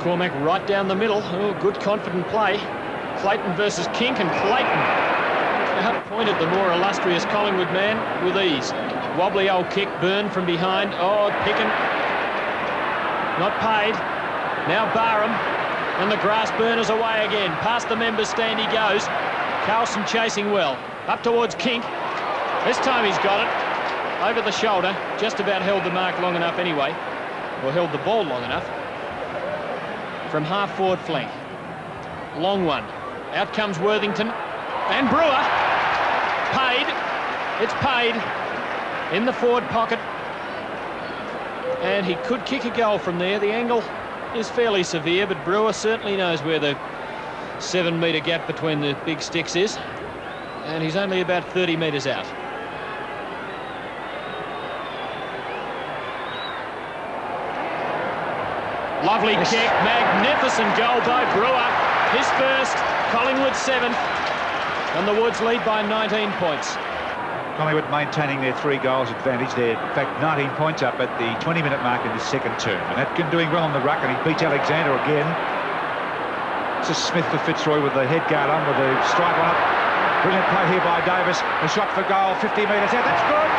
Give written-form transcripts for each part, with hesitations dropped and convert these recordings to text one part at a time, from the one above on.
Cormac right down the middle. Oh, good confident play. Clayton versus Kink, and Clayton outpointed the more illustrious Collingwood man with ease. Wobbly old kick, Byrne from behind. Oh, Picken. Not paid. Now Barham. And the grass burners away again. Past the members stand he goes. Carlson chasing well. Up towards Kink. This time he's got it. Over the shoulder. Just about held the mark long enough anyway. Or held the ball long enough. From half forward flank. Long one. Out comes Worthington. And Brewer. Paid. It's paid. In the forward pocket. And he could kick a goal from there. The angle is fairly severe, but Brewer certainly knows where the 7-metre gap between the big sticks is. And he's only about 30 metres out. Lovely kick, magnificent goal by Brewer. His first, Collingwood 7th, and the Woods lead by 19 points. Collingwood maintaining their 3 goals advantage. They're, in fact, 19 points up at the 20-minute mark in the second term. And Atkin doing well on the ruck, and he beats Alexander again. This is Smith for Fitzroy with the head guard on, with the strike one up. Brilliant play here by Davis. A shot for goal, 50 metres out. That's good.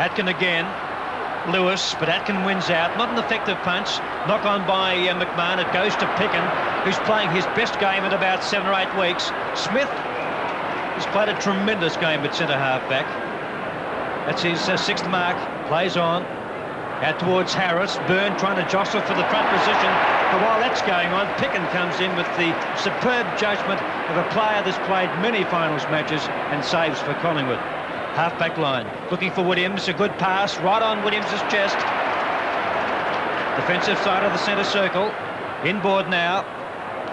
Atkin again. Lewis, but Atkin wins out. Not an effective punch. Knock on by McMahon. It goes to Picken, who's playing his best game in about 7 or 8 weeks. Smith has played a tremendous game at centre half back. That's his 6th mark. Plays on. Out towards Harris. Byrne trying to jostle for the front position. But while that's going on, Picken comes in with the superb judgment of a player that's played many finals matches and saves for Collingwood. Half-back line, looking for Williams, a good pass, right on Williams' chest. Defensive side of the centre circle, inboard now,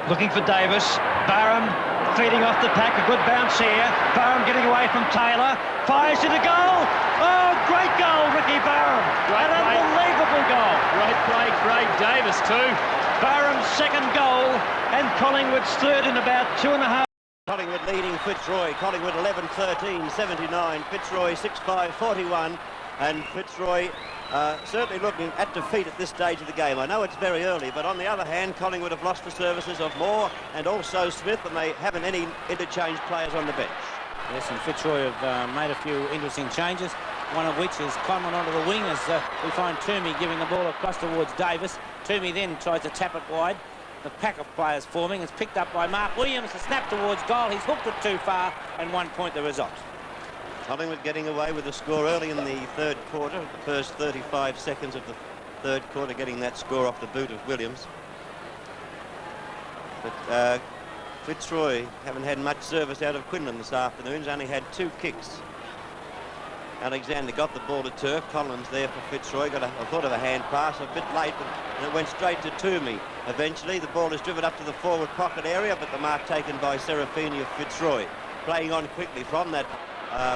looking for Davis. Barham feeding off the pack, a good bounce here. Barham getting away from Taylor, fires to the goal. Oh, great goal, Ricky Barham. An unbelievable goal. Great play, Craig Davis too. Barham's 2nd goal, and Collingwood's 3rd in about 2.5. Collingwood leading Fitzroy. Collingwood 11-13, 79. Fitzroy 6-5, 41. And Fitzroy certainly looking at defeat at this stage of the game. I know it's very early, but on the other hand, Collingwood have lost the services of Moore and also Smith, and they haven't any interchange players on the bench. Yes, and Fitzroy have made a few interesting changes, one of which is Conlon onto the wing as we find Toomey giving the ball across towards Davis. Toomey then tries to tap it wide. The pack of players forming is picked up by Mark Williams. The snap towards goal. He's hooked it too far, and 1 point the result. Collingwood getting away with a score early in the 3rd quarter, the first 35 seconds of the 3rd quarter, getting that score off the boot of Williams. But Fitzroy haven't had much service out of Quinlan this afternoon. He's only had 2 kicks. Alexander got the ball to Turk. Collins there for Fitzroy. Got a thought of a hand pass, a bit late, and it went straight to Toomey. Eventually, the ball is driven up to the forward pocket area, but the mark taken by Serafini of Fitzroy. Playing on quickly from that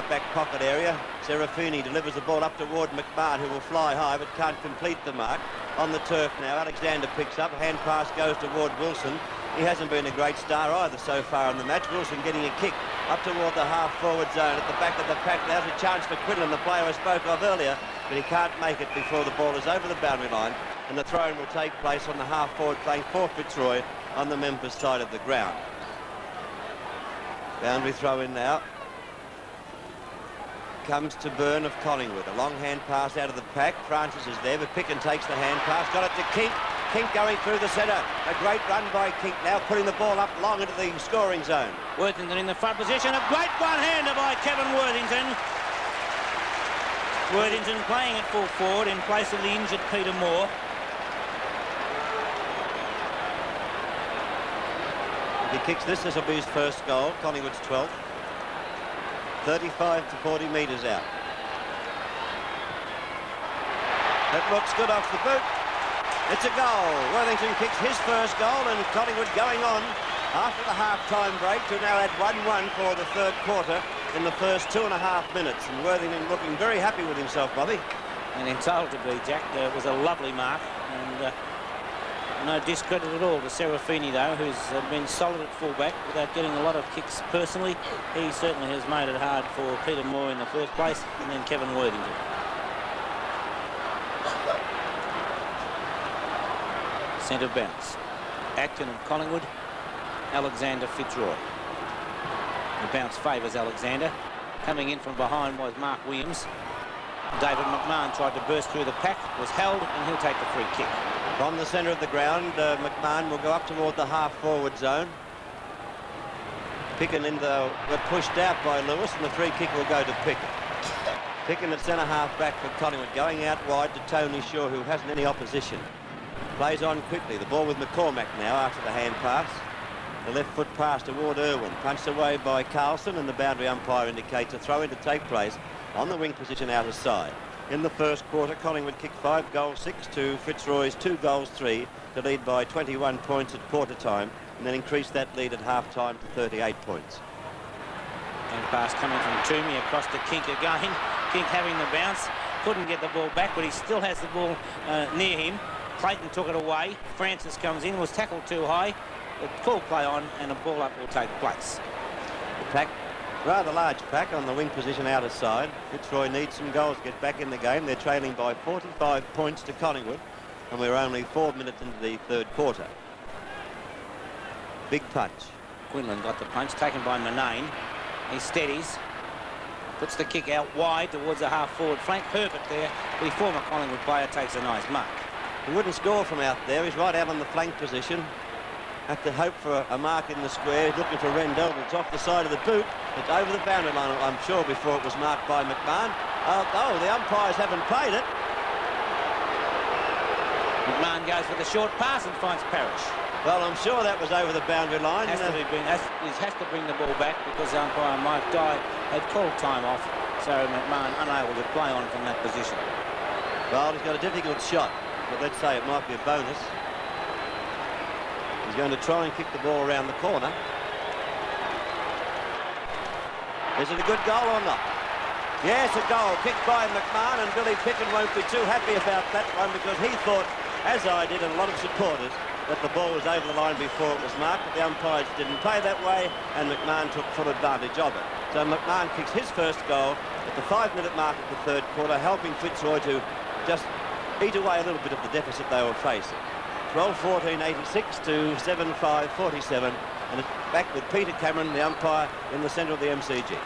back pocket area. Serafini delivers the ball up toward McMahon, who will fly high but can't complete the mark. On the turf now, Alexander picks up. Hand pass goes toward Wilson. He hasn't been a great star either so far in the match. Wilson getting a kick up toward the half-forward zone at the back of the pack. There's a chance for Quinlan, the player I spoke of earlier, but he can't make it before the ball is over the boundary line, and the throw-in will take place on the half-forward flank for Fitzroy on the Memphis side of the ground. Boundary throw-in now. Comes to Byrne of Collingwood. A long hand pass out of the pack. Francis is there, but Picken takes the hand pass. Got it to Kink. Kink going through the centre. A great run by Kink, now putting the ball up long into the scoring zone. Worthington in the front position. A great one-hander by Kevin Worthington. Worthington playing at full forward in place of the injured Peter Moore. If he kicks this will be his first goal. Collingwood's 12th. 35 to 40 metres out. That looks good off the boot. It's a goal. Worthington kicks his first goal, and Collingwood going on after the half-time break to now add 1-1 for the 3rd quarter in the first 2.5 minutes. And Worthington looking very happy with himself, Bobby. And entitled to be, Jack. It was a lovely mark, and no discredit at all to Serafini, though, who's been solid at fullback without getting a lot of kicks personally. He certainly has made it hard for Peter Moore in the first place, and then Kevin Worthington. Centre bounce. Acton of Collingwood, Alexander Fitzroy. The bounce favours Alexander. Coming in from behind was Mark Williams. David McMahon tried to burst through the pack, was held, and he'll take the free kick. From the centre of the ground, McMahon will go up toward the half-forward zone. Picken got pushed out by Lewis, and the free kick will go to Picken. Picken at centre-half back for Collingwood, going out wide to Tony Shaw, who hasn't any opposition. Plays on quickly. The ball with McCormack now after the hand pass. The left foot pass toward Irwin, punched away by Carlson, and the boundary umpire indicates a throw-in to take place on the wing position out of side. In the first quarter, Collingwood kicked 5 goals 6 to Fitzroy's 2 goals 3 to lead by 21 points at quarter time, and then increased that lead at half time to 38 points. And pass coming from Toomey across to Kink again. Kink having the bounce, couldn't get the ball back, but he still has the ball near him. Clayton took it away. Francis comes in, was tackled too high. The full play on, and a ball up will take place. The pack, rather large pack on the wing position out of side. Fitzroy needs some goals to get back in the game. They're trailing by 45 points to Collingwood, and we're only 4 minutes into the third quarter. Big punch. Quinlan got the punch, taken by Manane. He steadies, puts the kick out wide towards the half-forward flank. Herbert there, the former Collingwood player, takes a nice mark. He wouldn't score from out there. He's right out on the flank position. Have to hope for a mark in the square. He's looking for Rendell, but it's off the side of the boot. It's over the boundary line, I'm sure, before it was marked by McMahon. Oh, the umpires haven't played it. McMahon goes for the short pass and finds Parrish. Well, I'm sure that was over the boundary line. He has to bring the ball back because umpire Mike Dye had called time off, so McMahon unable to play on from that position. Well, he's got a difficult shot, but let's say it might be a bonus. He's going to try and kick the ball around the corner. Is it a good goal or not? Yes, a goal. Kicked by McMahon, and Billy Picken won't be too happy about that one because he thought, as I did and a lot of supporters, that the ball was over the line before it was marked, but the umpires didn't play that way, and McMahon took full advantage of it. So McMahon kicks his first goal at the 5-minute mark of the third quarter, helping Fitzroy to just eat away a little bit of the deficit they were facing. 12-14-86 to 7-5-47, and it's back with Peter Cameron, the umpire, in the centre of the MCG.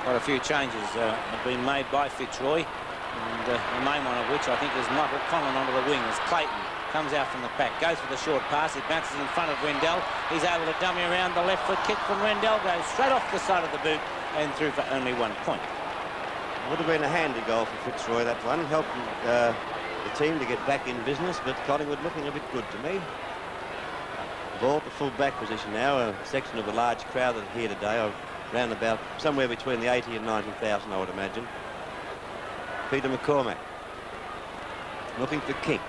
Quite a few changes have been made by Fitzroy, and the main one of which I think is Michael Conlon onto the wing as Clayton comes out from the pack, goes for the short pass, it bounces in front of Rendell. He's able to dummy around. The left foot kick from Rendell goes straight off the side of the boot and through for only 1 point. Would have been a handy goal for Fitzroy, that one, helping the team to get back in business, but Collingwood looking a bit good to me. Ball at the full back position now, a section of a large crowd that's here today, around about somewhere between the 80 and 90,000, I would imagine. Peter McCormack looking for Kink.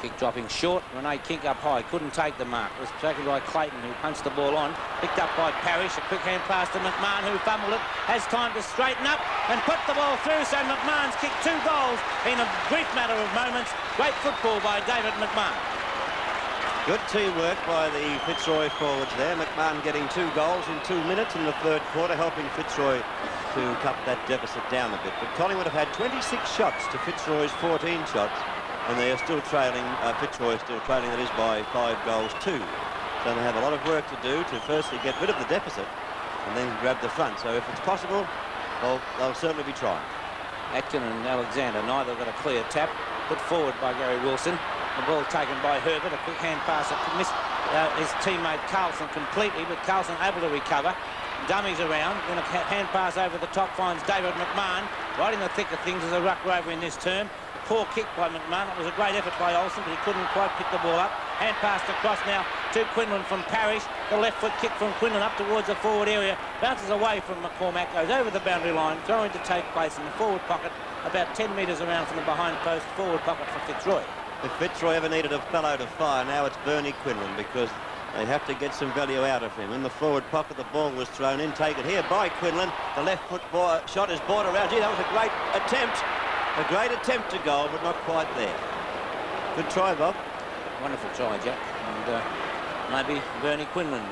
Kick dropping short. Renee Kink up high. Couldn't take the mark. It was taken by Clayton, who punched the ball on. Picked up by Parrish. A quick hand pass to McMahon, who fumbled it. Has time to straighten up and put the ball through. So McMahon's kicked 2 goals in a brief matter of moments. Great football by David McMahon. Good teamwork by the Fitzroy forwards there. McMahon getting 2 goals in 2 minutes in the third quarter, helping Fitzroy to cut that deficit down a bit. But Collingwood have had 26 shots to Fitzroy's 14 shots. And they are still trailing, Fitzroy is still trailing, that is, by 5 goals 2. So they have a lot of work to do to firstly get rid of the deficit and then grab the front. So if it's possible, they'll certainly be trying. Atkin and Alexander, neither got a clear tap. Put forward by Gary Wilson. The ball taken by Herbert. A quick hand pass that missed his teammate Carlson completely, but Carlson able to recover. Dummies around, then a hand pass over the top, finds David McMahon. Right in the thick of things as a ruck rover in this term. Poor kick by McMahon. It was a great effort by Olsen, but he couldn't quite pick the ball up. Hand passed across now to Quinlan from Parrish. The left foot kick from Quinlan up towards the forward area. Bounces away from McCormack, goes over the boundary line, throwing to take place in the forward pocket, about 10 metres around from the behind post, forward pocket for Fitzroy. If Fitzroy ever needed a fellow to fire, now it's Bernie Quinlan, because they have to get some value out of him. In the forward pocket, the ball was thrown in, taken here by Quinlan. The left foot shot is brought around. Gee, that was a great attempt. A great attempt to goal, but not quite there. Good try, Bob. Wonderful try, Jack. And maybe Bernie Quinlan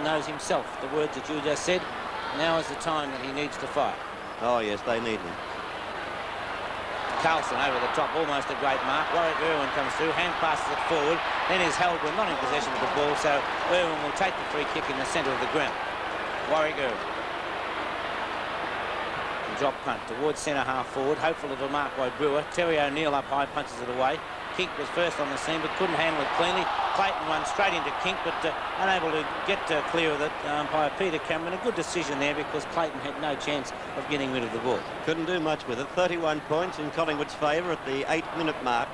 knows himself the words that you just said. Now is the time that he needs to fight. Oh, yes, they need him. Carlson over the top, almost a great mark. Warwick Irwin comes through, hand passes it forward, then is held when not in possession of the ball, so Irwin will take the free kick in the centre of the ground. Warwick Irwin. Drop punt towards centre half forward, hopeful of a mark by Brewer. Terry O'Neill up high, punches it away. Kink was first on the scene but couldn't handle it cleanly. Clayton won straight into Kink but unable to get clear of it by Peter Cameron. A good decision there because Clayton had no chance of getting rid of the ball. Couldn't do much with it. 31 points in Collingwood's favour at the 8-minute mark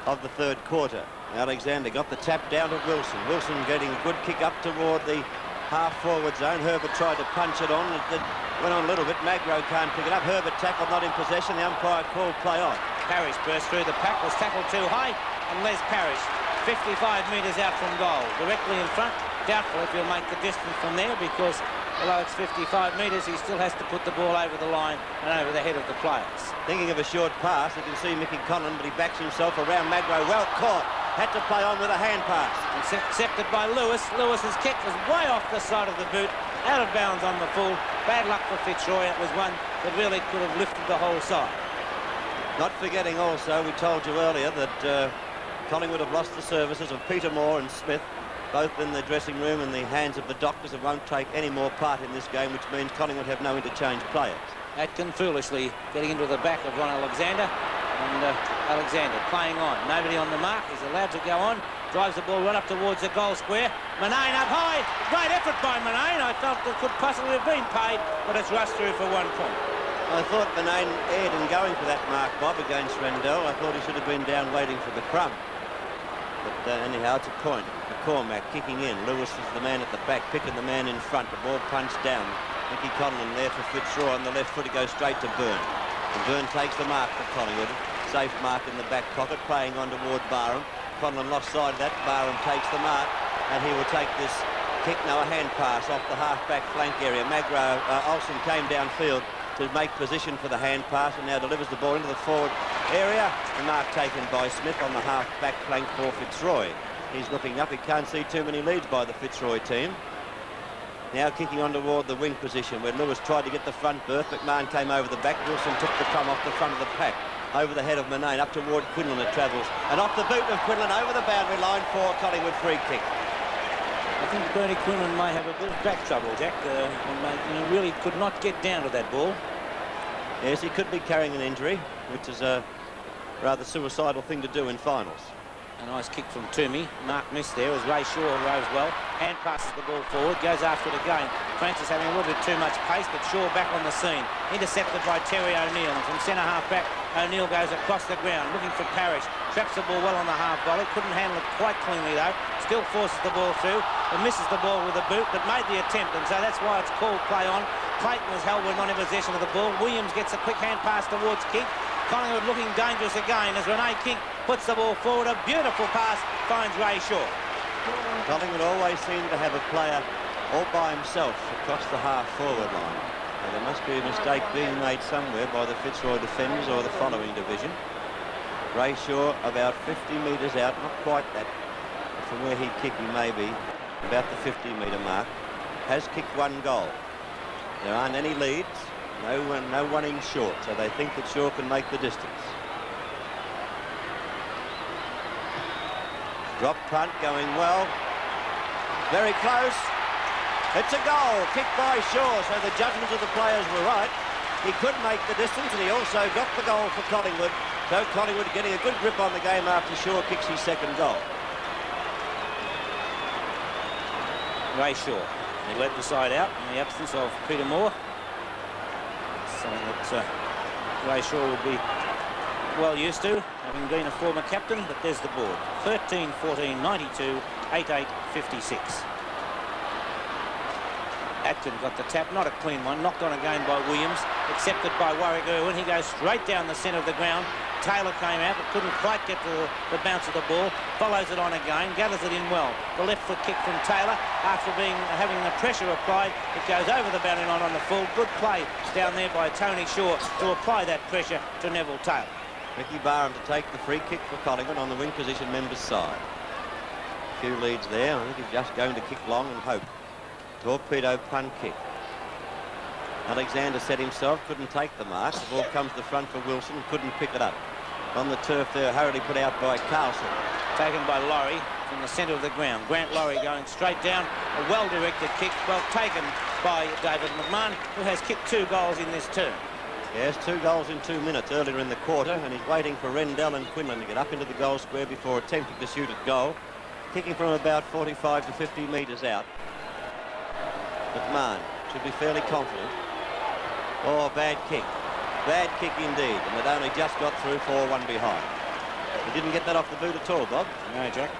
of the third quarter. Alexander got the tap down to Wilson. Wilson getting a good kick up toward the half-forward zone. Herbert tried to punch it on. It went on a little bit. Magro can't pick it up. Herbert tackled, not in possession. The umpire called play on. Parrish burst through the pack, was tackled too high, and Les Parrish, 55 metres out from goal, directly in front. Doubtful if he'll make the distance from there because although it's 55 metres, he still has to put the ball over the line and over the head of the players. Thinking of a short pass, you can see Mickey Conlon, but he backs himself around Magro. Well caught. Had to play on with a hand pass. Intercepted by Lewis. Lewis's kick was way off the side of the boot, out of bounds on the full. Bad luck for Fitzroy. It was one that really could have lifted the whole side. Not forgetting also, we told you earlier that Collingwood have lost the services of Peter Moore and Smith, both in the dressing room and the hands of the doctors, and won't take any more part in this game, which means Collingwood have no interchange players. Atkin foolishly getting into the back of Ron Alexander, and Alexander playing on. Nobody on the mark. He's allowed to go on. Drives the ball right up towards the goal square. Manane up high. Great effort by Manane. I felt it could possibly have been paid, but it's rushed through for 1 point. I thought Manane aired in going for that mark, Bob, against Rendell. I thought he should have been down waiting for the crumb. But anyhow, it's a point. McCormack kicking in. Lewis is the man at the back, picking the man in front. The ball punched down. Mickey Conlon there for Fitzroy on the left foot. He goes straight to Byrne. And Byrne takes the mark for Collingwood. Safe mark in the back pocket, playing on toward Barham. Conlon lost sight of that. Barham takes the mark, and he will take this kick. No, a hand pass off the half-back flank area. Olsen came downfield to make position for the hand pass and now delivers the ball into the forward area. The mark taken by Smith on the half-back flank for Fitzroy. He's looking up. He can't see too many leads by the Fitzroy team. Now kicking on toward the wing position where Lewis tried to get the front berth. McMahon came over the back. Wilson took the thumb off the front of the pack. Over the head of Manane, up toward Quinlan it travels. And off the boot of Quinlan over the boundary line for Collingwood free kick. I think Bernie Quinlan may have a bit of back trouble, Jack. He really could not get down to that ball. Yes, he could be carrying an injury, which is a rather suicidal thing to do in finals. A nice kick from Toomey. Mark missed there as Ray Shaw rose well. Hand passes the ball forward, goes after it again. Francis having a little bit too much pace, but Shaw back on the scene. Intercepted by Terry O'Neill. And from centre half back, O'Neill goes across the ground, looking for Parrish. Traps the ball well on the half volley. Couldn't handle it quite cleanly though. Still forces the ball through. And misses the ball with the boot, but made the attempt. And so that's why it's called play on. Clayton was held when not in possession of the ball. Williams gets a quick hand pass towards King. Collingwood looking dangerous again as Renee King puts the ball forward. A beautiful pass finds Ray Shaw. Collingwood always seem to have a player all by himself across the half-forward line. Now, there must be a mistake being made somewhere by the Fitzroy defenders or the following division. Ray Shaw about 50 metres out, not quite that, but from where he kicked, he may be about the 50-metre mark. Has kicked 1 goal. There aren't any leads. No one in short, so they think that Shaw can make the distance. Drop punt going well. Very close. It's a goal, kicked by Shaw, so the judgments of the players were right. He could make the distance, and he also got the goal for Collingwood. So Collingwood getting a good grip on the game after Shaw kicks his 2nd goal. Ray Shaw. He led the side out in the absence of Peter Moore. Something that Ray Shaw will be well used to, having been a former captain, but there's the board. 13-14, 92, 8-8, 56. Atkin got the tap, not a clean one, knocked on again by Williams, accepted by Warwick Irwin. He goes straight down the centre of the ground. Taylor came out but couldn't quite get to the bounce of the ball. Follows it on again, gathers it in well. The left foot kick from Taylor. After having the pressure applied, it goes over the boundary line on the full. Good play down there by Tony Shaw to apply that pressure to Neville Taylor. Mickey Barham to take the free kick for Collingwood on the wing position members' side. A few leads there. I think he's just going to kick long and hope. Torpedo punt kick. Alexander set himself, couldn't take the mark. The ball comes to the front for Wilson, couldn't pick it up. On the turf there, hurriedly put out by Carlson. Taken by Laurie from the centre of the ground. Grant Laurie going straight down. A well-directed kick, well taken by David McMahon, who has kicked 2 goals in this term. Yes, 2 goals in 2 minutes earlier in the quarter, and he's waiting for Rendell and Quinlan to get up into the goal square before attempting to shoot at goal. Kicking from about 45 to 50 metres out. McMahon should be fairly confident. Oh, bad kick. Bad kick indeed, and they'd only just got through 4-1 behind. He didn't get that off the boot at all, Bob. No, Jack.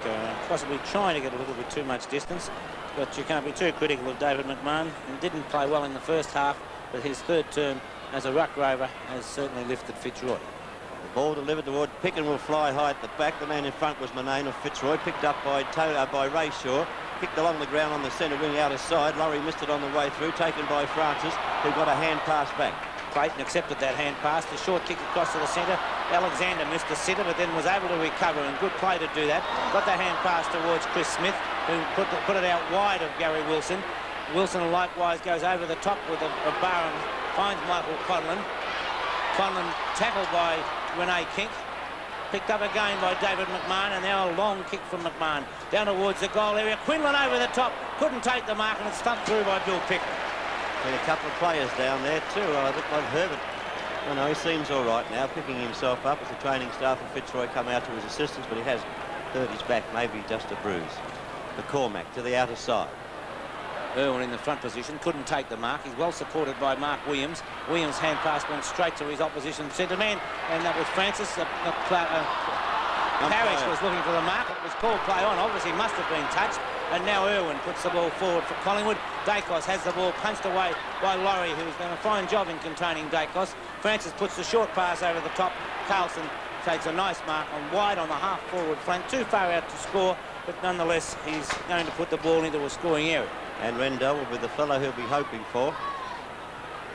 Possibly trying to get a little bit too much distance, but you can't be too critical of David McMahon. He didn't play well in the first half, but his 3rd term as a ruck rover has certainly lifted Fitzroy. The ball delivered toward Picken will fly high at the back. The man in front was Manane of Fitzroy, picked up by Ray Shaw. Kicked along the ground on the centre wing out of side. Laurie missed it on the way through, taken by Francis, who got a hand pass back. Clayton accepted that hand pass. The short kick across to the centre. Alexander missed the sitter, but then was able to recover, and good play to do that. Got the hand pass towards Chris Smith, who put it out wide of Gary Wilson. Wilson likewise goes over the top with a bar and finds Michael Conlon. Conlon tackled by Renee Kink. Picked up again by David McMahon, and now a long kick from McMahon down towards the goal area. Quinlan over the top, couldn't take the mark, and it's thumped through by Bill Pickett. Been a couple of players down there too. I look like Herbert. Oh no, he seems all right now, picking himself up as the training staff of Fitzroy come out to his assistance, but he has hurt his back, maybe just a bruise. McCormack to the outer side. Irwin in the front position, couldn't take the mark. He's well supported by Mark Williams. Williams' hand pass went straight to his opposition centre man, and that was Francis. Parrish was looking for the mark. It was called play on. Obviously must have been touched. And now Irwin puts the ball forward for Collingwood. Dacos has the ball punched away by Laurie, who's done a fine job in containing Dacos. Francis puts the short pass over the top. Carlson takes a nice mark on wide on the half-forward flank. Too far out to score, but nonetheless, he's going to put the ball into a scoring area. And Rendell will be the fellow he'll be hoping for.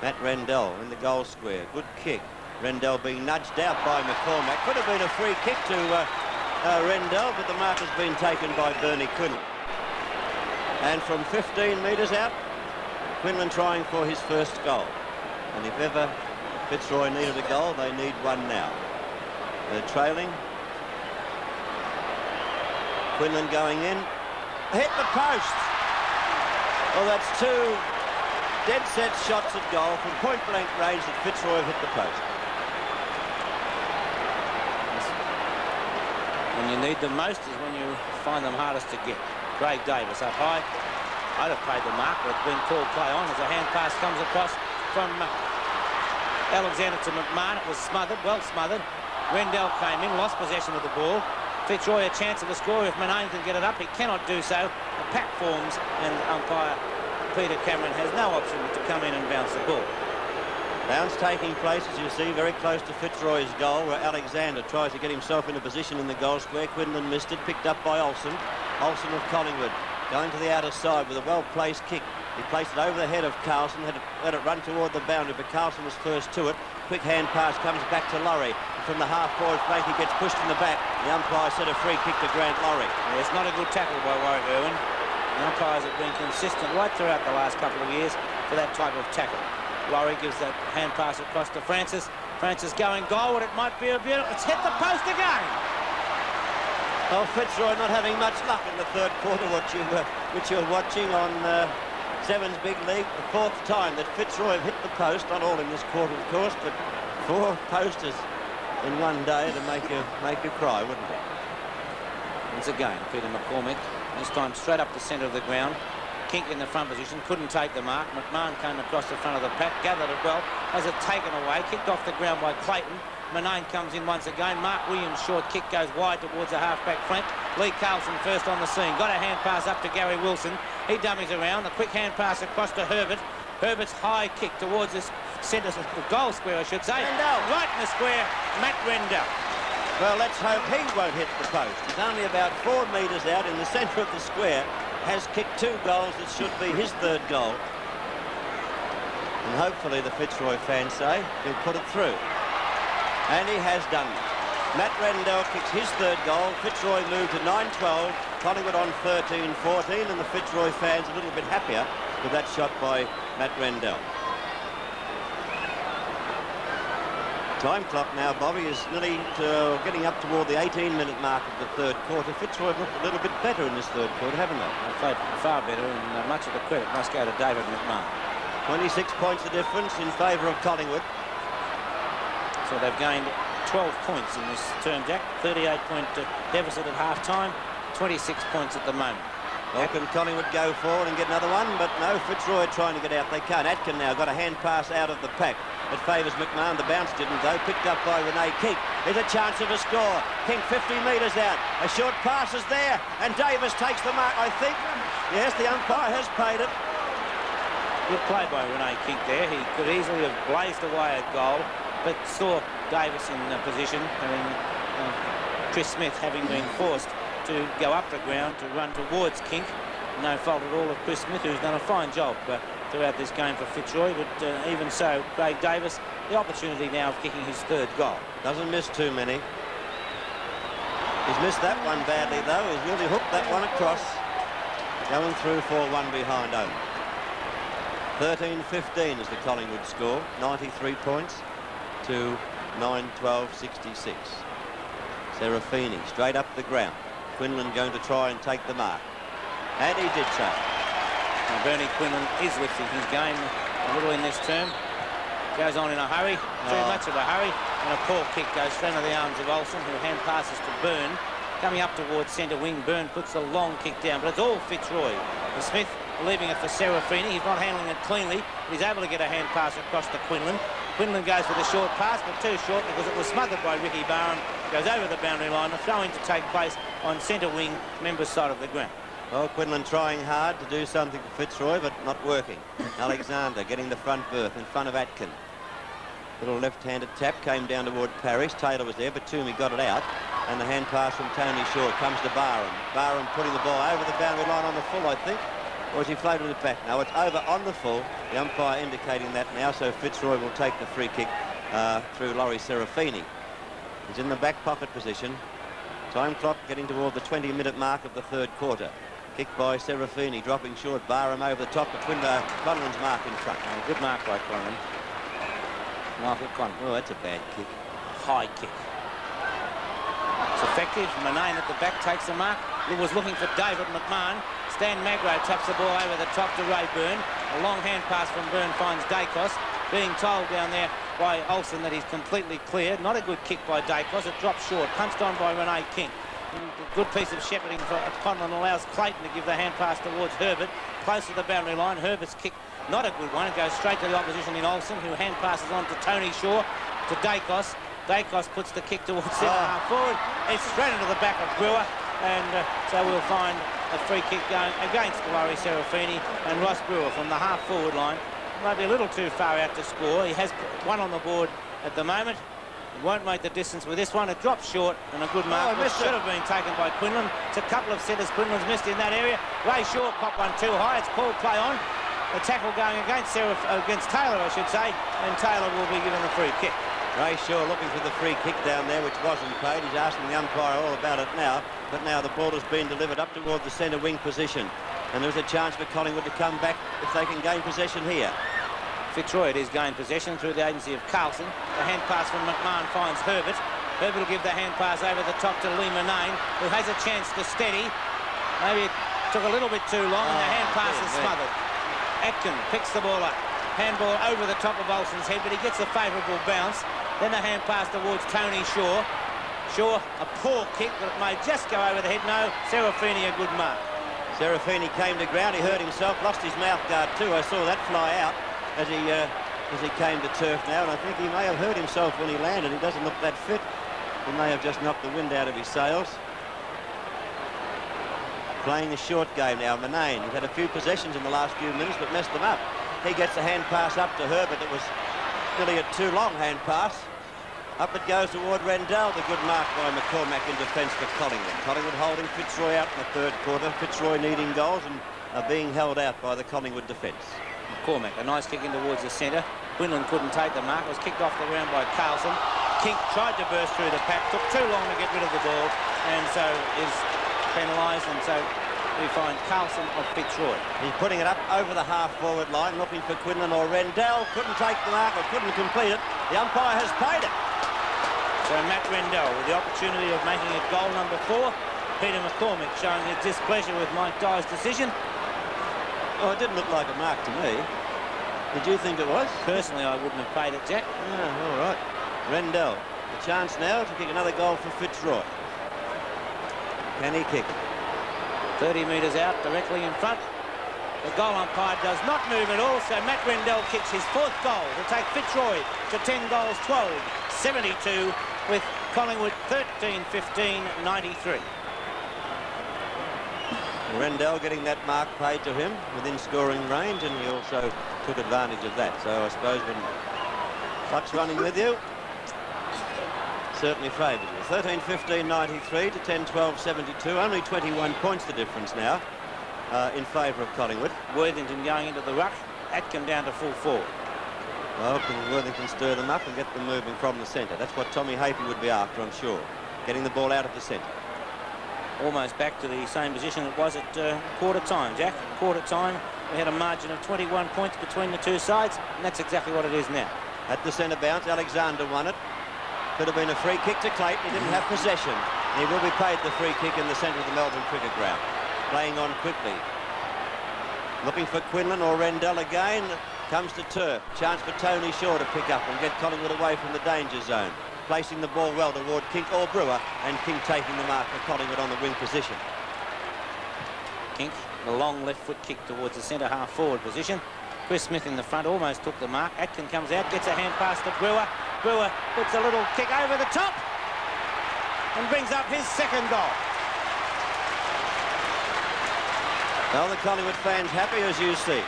Matt Rendell in the goal square. Good kick. Rendell being nudged out by McCormack. Could have been a free kick to Rendell, but the mark has been taken by Bernie Quinlan. And from 15 metres out, Quinlan trying for his first goal. And if ever Fitzroy needed a goal, they need one now. They're trailing. Quinlan going in. Hit the post. Well, that's 2 dead-set shots at goal from point-blank range that Fitzroy have hit the post. When you need them most is when you find them hardest to get. Craig Davis up high. I'd have played the mark, but it's been called play on as a hand pass comes across from Alexander to McMahon. It was smothered, well smothered. Rendell came in, lost possession of the ball. Fitzroy a chance of a score if Manane can get it up. He cannot do so. The pack forms, and umpire Peter Cameron has no option but to come in and bounce the ball. Bounce taking place, as you see, very close to Fitzroy's goal, where Alexander tries to get himself in a position in the goal square. Quinlan missed it, picked up by Olsen. Olsen of Collingwood going to the outer side with a well-placed kick. He placed it over the head of Carlson, had to let it run toward the boundary, but Carlson was first to it. Quick hand pass comes back to Laurie. From the half-forward flank, he gets pushed in the back. The umpire set a free kick to Grant Laurie. Yeah, it's not a good tackle by Warwick Irwin. The umpires have been consistent right throughout the last couple of years for that type of tackle. Laurie gives that hand pass across to Francis. Francis going goalward. It might be a beautiful... It's hit the post again. Oh, Fitzroy not having much luck in the third quarter, which you're watching on Sevens Big League. The 4th time that Fitzroy have hit the post. Not all in this quarter, of course, but 4 posters in one day to make you cry, wouldn't it? Once again, Peter McCormack, this time straight up the centre of the ground. Kink in the front position, couldn't take the mark. McMahon came across the front of the pack, gathered it well, has it taken away, kicked off the ground by Clayton. Manane comes in once again. Mark Williams' short kick goes wide towards the half-back flank. Lee Carlson first on the scene. Got a hand pass up to Gary Wilson. He dummies around. A quick hand pass across to Herbert. Herbert's high kick towards this centre, the goal square, I should say. Rendell. Right in the square, Matt Rendell. Well, let's hope he won't hit the post. He's only about 4 metres out in the centre of the square. Has kicked 2 goals that should be his 3rd goal. And hopefully the Fitzroy fans say he'll put it through. And he has done it. Matt Rendell kicks his 3rd goal. Fitzroy moved to 9-12. Collingwood on 13-14, and the Fitzroy fans a little bit happier with that shot by Matt Rendell. Time clock now, Bobby, is nearly getting up toward the 18-minute mark of the third quarter. Fitzroy looked a little bit better in this third quarter, haven't they? They played far better, and much of the credit must go to David McMahon. 26 points of difference in favour of Collingwood. So they've gained 12 points in this term, Jack. 38-point deficit at half-time, 26 points at the moment. Well, can Collingwood go forward and get another one? But no, Fitzroy trying to get out. They can't. Atkin now got a hand pass out of the pack. It favours McMahon. The bounce didn't though. Picked up by Renee King. There's a chance of a score. King 50 metres out. A short pass is there. And Davis takes the mark, I think. Yes, the umpire has paid it. Good play by Renee King there. He could easily have blazed away a goal, but saw Davis in position, having Chris Smith having been forced to go up the ground to run towards Kink. No fault at all of Chris Smith, who's done a fine job throughout this game for Fitzroy, but even so, Craig Davis, the opportunity now of kicking his third goal. Doesn't miss too many. He's missed that one badly, though. He's really hooked that one across, going through 4-1 behind home. 13-15 is the Collingwood score, 93 points to 9-12-66. Serafini straight up the ground. Quinlan going to try and take the mark. And he did so. Now Bernie Quinlan is lifting his game a little in this term. Goes on in a hurry, too much of a hurry, and a poor kick goes straight into the arms of Olsen, who hand passes to Byrne. Coming up towards centre wing, Byrne puts a long kick down, but it's all Fitzroy. And Smith leaving it for Serafini. He's not handling it cleanly, but he's able to get a hand pass across to Quinlan. Quinlan goes for the short pass, but too short because it was smothered by Ricky Barham. Goes over the boundary line. A throw-in to take place on centre wing, member's side of the ground. Well, Quinlan trying hard to do something for Fitzroy, but not working. Alexander getting the front berth in front of Atkin. Little left-handed tap came down toward Parrish. Taylor was there, but Toomey got it out. And the hand pass from Tony Shaw comes to Barham. Barham putting the ball over the boundary line on the full, I think. Or has he floated it back? No, it's over on the full. The umpire indicating that now, so Fitzroy will take the free kick through Laurie Serafini. He's in the back pocket position. Time clock getting toward the 20-minute mark of the third quarter. Kick by Serafini, dropping short. Barham over the top of Conlon's mark in front. Oh, good mark by Conlon. Michael Conlon. Oh, that's a bad kick. High kick. It's effective. Manane at the back takes the mark. He was looking for David McMahon. Stan Magro taps the ball over the top to Ray Byrne. A long hand pass from Byrne finds Dacos. Being told down there by Olsen that he's completely cleared. Not a good kick by Dacos. It drops short. Punched on by Renee King. A good piece of shepherding for Conlon allows Clayton to give the hand pass towards Herbert. Close to the boundary line. Herbert's kick, not a good one. It goes straight to the opposition in Olsen, who hand passes on to Tony Shaw, to Dacos. Dacos puts the kick towards centre-half forward. It's straight into the back of Brewer. And so we'll find a free kick going against Laurie Serafini and Ross Brewer from the half-forward line. Might be a little too far out to score. He has one on the board at the moment. He won't make the distance with this one. It drops short and a good mark. Which should have been taken by Quinlan. It's a couple of centres Quinlan's missed in that area. Ray Shaw popped one too high. It's called play on. The tackle going against Taylor, I should say, and Taylor will be given the free kick. Ray Shaw looking for the free kick down there, which wasn't paid. He's asking the umpire all about it now. But now the ball has been delivered up toward the centre wing position. And there's a chance for Collingwood to come back if they can gain possession here. Fitzroy is gained possession through the agency of Carlson. The hand pass from McMahon finds Herbert. Herbert will give the hand pass over the top to Lee Manane, who has a chance to steady. Maybe it took a little bit too long, and the hand pass is smothered. Atkin picks the ball up. Handball over the top of Olsen's head, but he gets a favourable bounce. Then the hand pass towards Tony Shaw. Shaw, a poor kick, but it may just go over the head. No, Serafini, a good mark. Serafini came to ground. He hurt himself, lost his mouth guard too. I saw that fly out as he came to turf now, and I think he may have hurt himself when he landed. He doesn't look that fit. He may have just knocked the wind out of his sails. Playing a short game now. Manane, he's had a few possessions in the last few minutes, but messed them up. He gets the hand pass up to Herbert. It was nearly a too long hand pass. Up it goes toward Rendell. The good mark by McCormack in defence for Collingwood. Collingwood holding Fitzroy out in the third quarter. Fitzroy needing goals and are being held out by the Collingwood defence. McCormack, a nice kick in towards the centre. Quinlan couldn't take the mark. It was kicked off the ground by Carlson. Kink tried to burst through the pack. Took too long to get rid of the ball, and so is penalised, and so we find Carlson of Fitzroy. He's putting it up over the half-forward line, looking for Quinlan or Rendell. Couldn't take the mark or couldn't complete it. The umpire has paid it. So Matt Rendell with the opportunity of making it goal number 4. Peter McCormick showing his displeasure with Mike Dye's decision. Oh, it didn't look like a mark to me. Did you think it was? Personally, I wouldn't have paid it, Jack. Yeah, all right. Rendell, the chance now to kick another goal for Fitzroy. Can he kick? 30 metres out, directly in front. The goal umpire does not move at all, so Matt Rendell kicks his 4th goal to take Fitzroy to 10 goals, 12, 72, with Collingwood 13-15-93. Rendell getting that mark paid to him within scoring range, and he also took advantage of that. So I suppose when Buck's running with you, certainly favours you. 13-15-93 to 10-12-72. Only 21 points the difference now in favour of Collingwood. Worthington going into the ruck. Atkin down to full forward. Well, can Worthington stir them up and get them moving from the centre? That's what Tommy Hapey would be after, I'm sure. Getting the ball out of the centre. Almost back to the same position it was at quarter time, Jack. Quarter time, we had a margin of 21 points between the two sides, and that's exactly what it is now. At the centre bounce, Alexander won it. Could have been a free kick to Clayton. He didn't have possession. And he will be paid the free kick in the centre of the Melbourne cricket ground. Playing on quickly. Looking for Quinlan or Rendell again. Comes to Turf. Chance for Tony Shaw to pick up and get Collingwood away from the danger zone. Placing the ball well toward Kink or Brewer, and Kink taking the mark for Collingwood on the wing position. Kink, the long left foot kick towards the centre half forward position. Chris Smith in the front almost took the mark. Atkin comes out, gets a hand pass to Brewer. Brewer puts a little kick over the top and brings up his 2nd goal. Well, the Collingwood fans happy, as you see.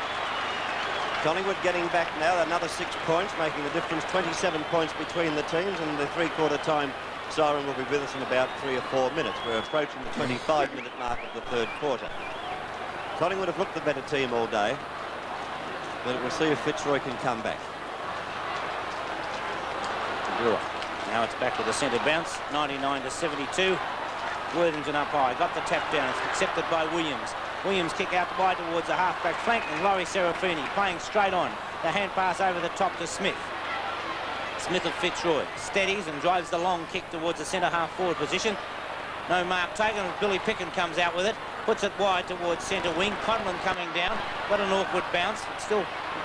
Collingwood getting back now, another 6 points, making the difference 27 points between the teams, and the 3/4 time siren will be with us in about 3 or 4 minutes. We're approaching the 25-minute mark of the 3rd quarter. Collingwood have looked the better team all day, but we'll see if Fitzroy can come back. Brewer. Now it's back to the centre bounce, 99-72. Worthington up high, got the tap down, it's accepted by Williams. Williams kick out wide towards the half-back flank, and Laurie Serafini playing straight on. The hand pass over the top to Smith. Smith of Fitzroy steadies and drives the long kick towards the centre half-forward position. No mark taken, and Billy Picken comes out with it. Puts it wide towards centre wing. Conlon coming down. Got an awkward bounce. Still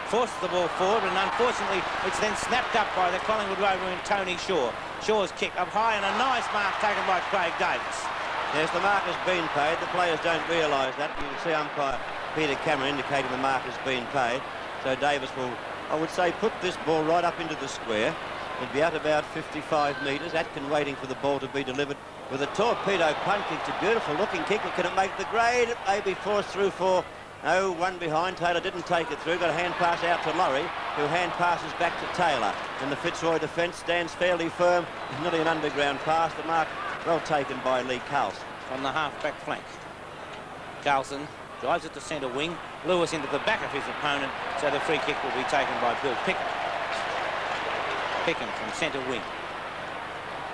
forces the ball forward, and unfortunately it's then snapped up by the Collingwood rover in Tony Shaw. Shaw's kick up high, and a nice mark taken by Craig Davis. Yes, the mark has been paid. The players don't realise that. You can see umpire Peter Cameron indicating the mark has been paid. So Davis will, I would say, put this ball right up into the square. It'd be at about 55 metres. Atkin waiting for the ball to be delivered with a torpedo punt kick. It's a beautiful looking kick. Can it make the grade? It may be forced through for... No, one behind. Taylor didn't take it through. Got a hand pass out to Laurie, who hand passes back to Taylor. And the Fitzroy defence stands fairly firm. It's nearly an underground pass. The mark well taken by Lee Carlson. On the half-back flank. Carlson drives it to centre wing. Lewis into the back of his opponent, so the free kick will be taken by Bill Picken. Picken from centre wing.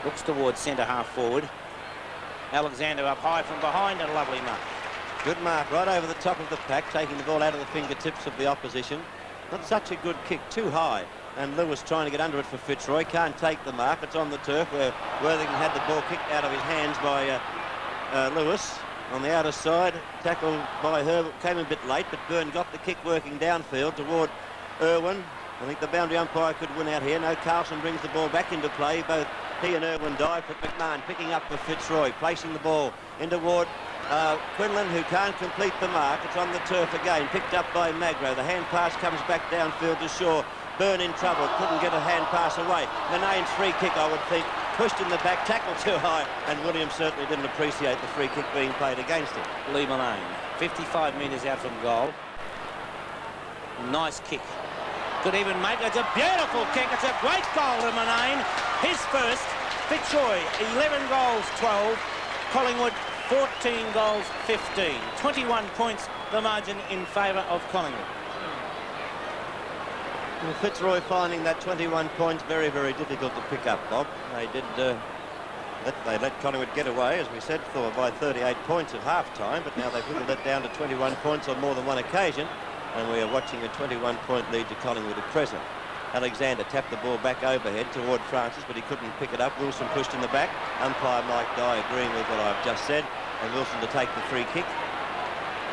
Looks towards centre half forward. Alexander up high from behind, and a lovely mark. Good mark right over the top of the pack, taking the ball out of the fingertips of the opposition. Not such a good kick, too high. And Lewis trying to get under it for Fitzroy. Can't take the mark. It's on the turf where Worthington had the ball kicked out of his hands by Lewis on the outer side. Tackled by Herbert. Came a bit late, but Byrne got the kick working downfield toward Irwin. I think the boundary umpire could win out here. No, Carlson brings the ball back into play. Both he and Irwin dive, but McMahon picking up for Fitzroy, placing the ball in toward Quinlan, who can't complete the mark. It's on the turf again, picked up by Magro. The hand pass comes back downfield to Shaw. Byrne in trouble, couldn't get a hand pass away. Manane's free kick, I would think, pushed in the back, tackle too high, and Williams certainly didn't appreciate the free kick being played against him. Lee Manane, 55 metres out from goal. Nice kick. Could even make it. It's a beautiful kick. It's a great goal to Manane. His first. Fitzroy, 11 goals, 12. Collingwood, 14 goals, 15. 21 points, the margin in favour of Collingwood. Well, Fitzroy finding that 21 points very, very difficult to pick up, Bob. They did they let Collingwood get away, as we said, by 38 points at half-time, but now they've whittled it down to 21 points on more than one occasion, and we are watching a 21-point lead to Collingwood at present. Alexander tapped the ball back overhead toward Francis, but he couldn't pick it up. Wilson pushed in the back. Umpire Mike Dye agreeing with what I've just said, and Wilson to take the free kick.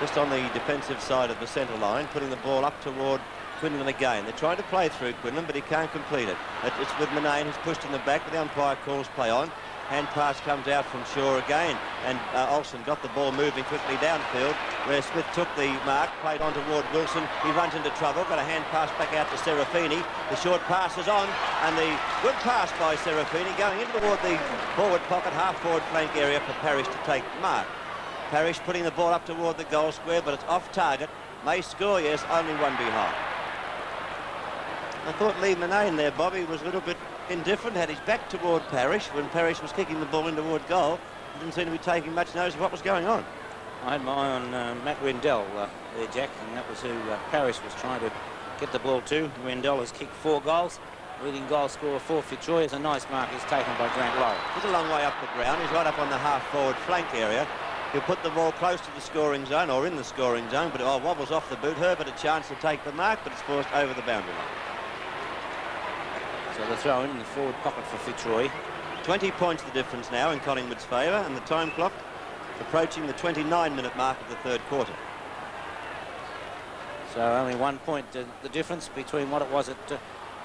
Just on the defensive side of the centre line, putting the ball up toward Quinlan again. They're trying to play through Quinlan, but he can't complete it. It's with Manane, who's pushed in the back, but the umpire calls play on. Hand pass comes out from Shaw again, and Olsen got the ball moving quickly downfield, where Smith took the mark, played on toward Wilson. He runs into trouble, got a hand pass back out to Serafini. The short pass is on, and the good pass by Serafini going into toward the forward pocket, half-forward flank area for Parrish to take the mark. Parrish putting the ball up toward the goal square, but it's off target. May score, yes, only one behind. I thought Lee Manane there, Bobby, was a little bit indifferent, had his back toward Parrish when Parrish was kicking the ball in toward goal. He didn't seem to be taking much notice of what was going on. I had my eye on Matt Rendell there, Jack, and that was who Parrish was trying to get the ball to. Rendell has kicked 4 goals. Leading goal scorer for Fitzroy. It's a nice mark. It's taken by Grant Lowe. He's a long way up the ground. He's right up on the half-forward flank area. He'll put the ball close to the scoring zone, or in the scoring zone, but it wobbles off the boot. Herbert a chance to take the mark, but it's forced over the boundary line. So the throw in the forward pocket for Fitzroy. 20 points the difference now in Collingwood's favour, and the time clock approaching the 29-minute mark of the third quarter. So only 1 point the difference between what it was at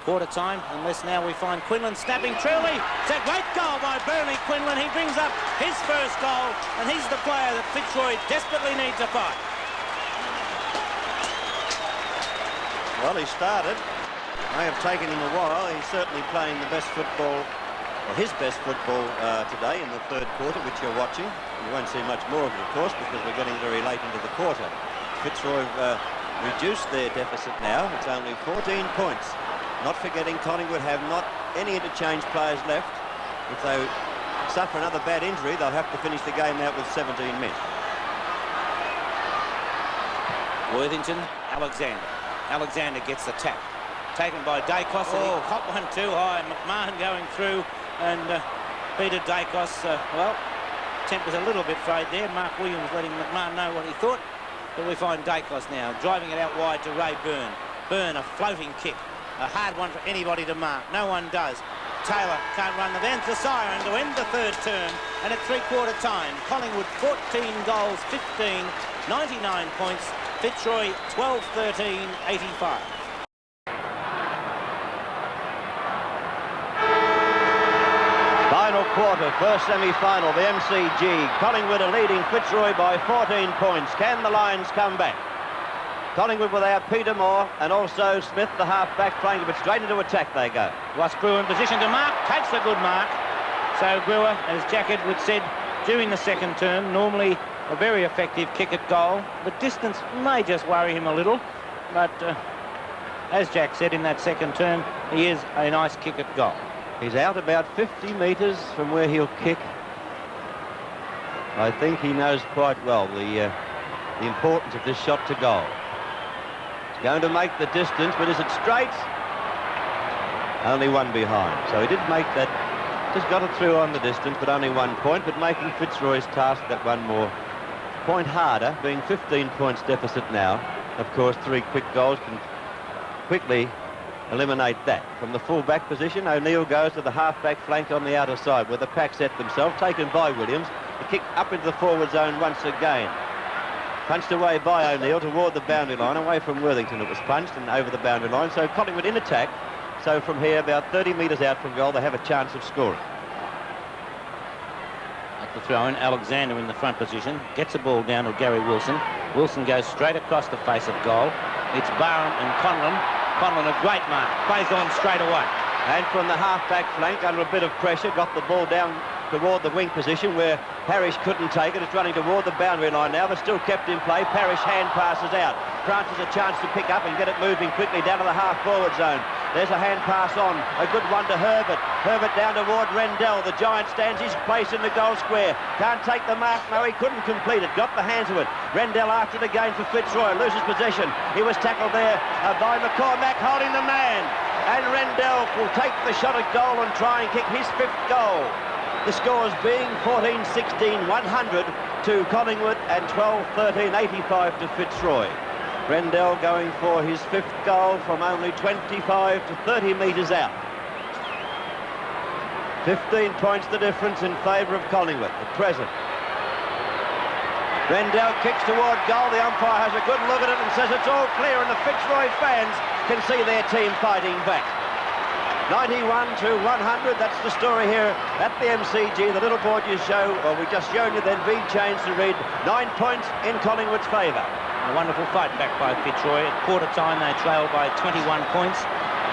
quarter time, unless now we find Quinlan snapping truly. It's a great goal by Burnley Quinlan. He brings up his first goal, and he's the player that Fitzroy desperately needs to fight. Well, he started. May have taken him a while. He's certainly playing the best football, or his best football today in the third quarter, which you're watching. You won't see much more of it, of course, because we're getting very late into the quarter. Fitzroy reduced their deficit now. It's only 14 points. Not forgetting Collingwood have not any interchange players left. If they suffer another bad injury, they'll have to finish the game out with 17 men. Worthington, Alexander. Alexander gets the tap. Taken by Dacos, and he caught one too high. McMahon going through, and Peter Dacos, well, temper's a little bit frayed there. Mark Williams letting McMahon know what he thought. But we find Dacos now driving it out wide to Ray Byrne. Byrne, a floating kick. A hard one for anybody to mark. No one does. Taylor can't run the Vans. The siren to end the third term. And at three-quarter time, Collingwood 14 goals, 15, 99 points. Fitzroy 12, 13, 85. Final quarter, first semi-final, the MCG. Collingwood are leading Fitzroy by 14 points. Can the Lions come back? Collingwood without Peter Moore and also Smith, the half-back, playing but straight into attack they go. Was Brewer in position to mark, takes a good mark. So Brewer, as Jack Edwards said during the second term, normally a very effective kick at goal. The distance may just worry him a little, but as Jack said in that second term, he is a nice kick at goal. He's out about 50 metres from where he'll kick. I think he knows quite well the importance of this shot to goal. Going to make the distance, but is it straight? Only one behind. So he did make that, just got it through on the distance, but only 1 point, but making Fitzroy's task that one more point harder, being 15 points deficit now. Of course, 3 quick goals can quickly eliminate that. From the full-back position, O'Neill goes to the half-back flank on the outer side, where the pack set themselves, taken by Williams. The kick up into the forward zone once again. Punched away by O'Neill toward the boundary line, away from Worthington it was punched and over the boundary line. So Collingwood in attack. So from here, about 30 metres out from goal, they have a chance of scoring. At the throw-in, Alexander in the front position, gets the ball down to Gary Wilson. Wilson goes straight across the face of goal. It's Barham and Conlon. Conlon a great mark, plays on straight away. And from the half-back flank, under a bit of pressure, got the ball down toward the wing position where Parrish couldn't take it. It's running toward the boundary line now, but still kept in play. Parrish hand passes out. Francis a chance to pick up and get it moving quickly down to the half-forward zone. There's a hand pass on, a good one to Herbert. Herbert down toward Rendell. The Giant stands his place in the goal square. Can't take the mark, no, he couldn't complete it. Got the hands of it. Rendell after it again for Fitzroy, loses possession. He was tackled there by McCormack, holding the man. And Rendell will take the shot at goal and try and kick his 5th goal. The scores being 14-16, 100 to Collingwood and 12-13, 85 to Fitzroy. Rendell going for his 5th goal from only 25 to 30 metres out. 15 points the difference in favour of Collingwood at present. Rendell kicks toward goal. The umpire has a good look at it and says it's all clear, and the Fitzroy fans can see their team fighting back. 91 to 100, that's the story here at the MCG. The little board you show, or we just shown you, then read changed to read 9 points in Collingwood's favour. A wonderful fight back by Fitzroy. At quarter time they trailed by 21 points.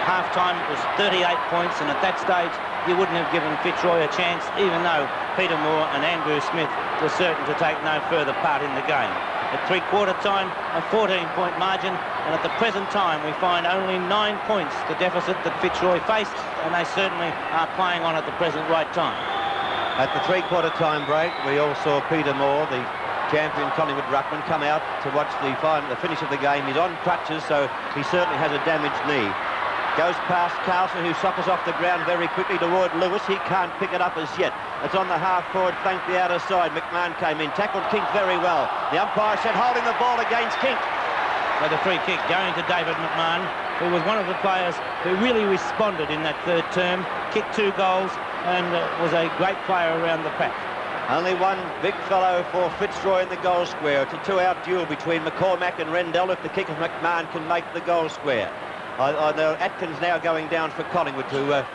Half time it was 38 points, and at that stage you wouldn't have given Fitzroy a chance, even though Peter Moore and Andrew Smith were certain to take no further part in the game. At three-quarter time, a 14-point margin, and at the present time we find only 9 points the deficit that Fitzroy faced, and they certainly are playing on at the present right time. At the three-quarter time break, we all saw Peter Moore, the champion Collingwood ruckman, come out to watch the finish of the game. He's on crutches, so he certainly has a damaged knee. Goes past Carlson, who suffers off the ground very quickly toward Lewis. He can't pick it up as yet. It's on the half-forward flank, the outer side. McMahon came in, tackled Kink very well. The umpire said holding the ball against Kink. So the free kick going to David McMahon, who was one of the players who really responded in that third term, kicked 2 goals and was a great player around the pack. Only one big fellow for Fitzroy in the goal square. It's a 2-out duel between McCormack and Rendell if the kick of McMahon can make the goal square. Atkins now going down for Collingwood to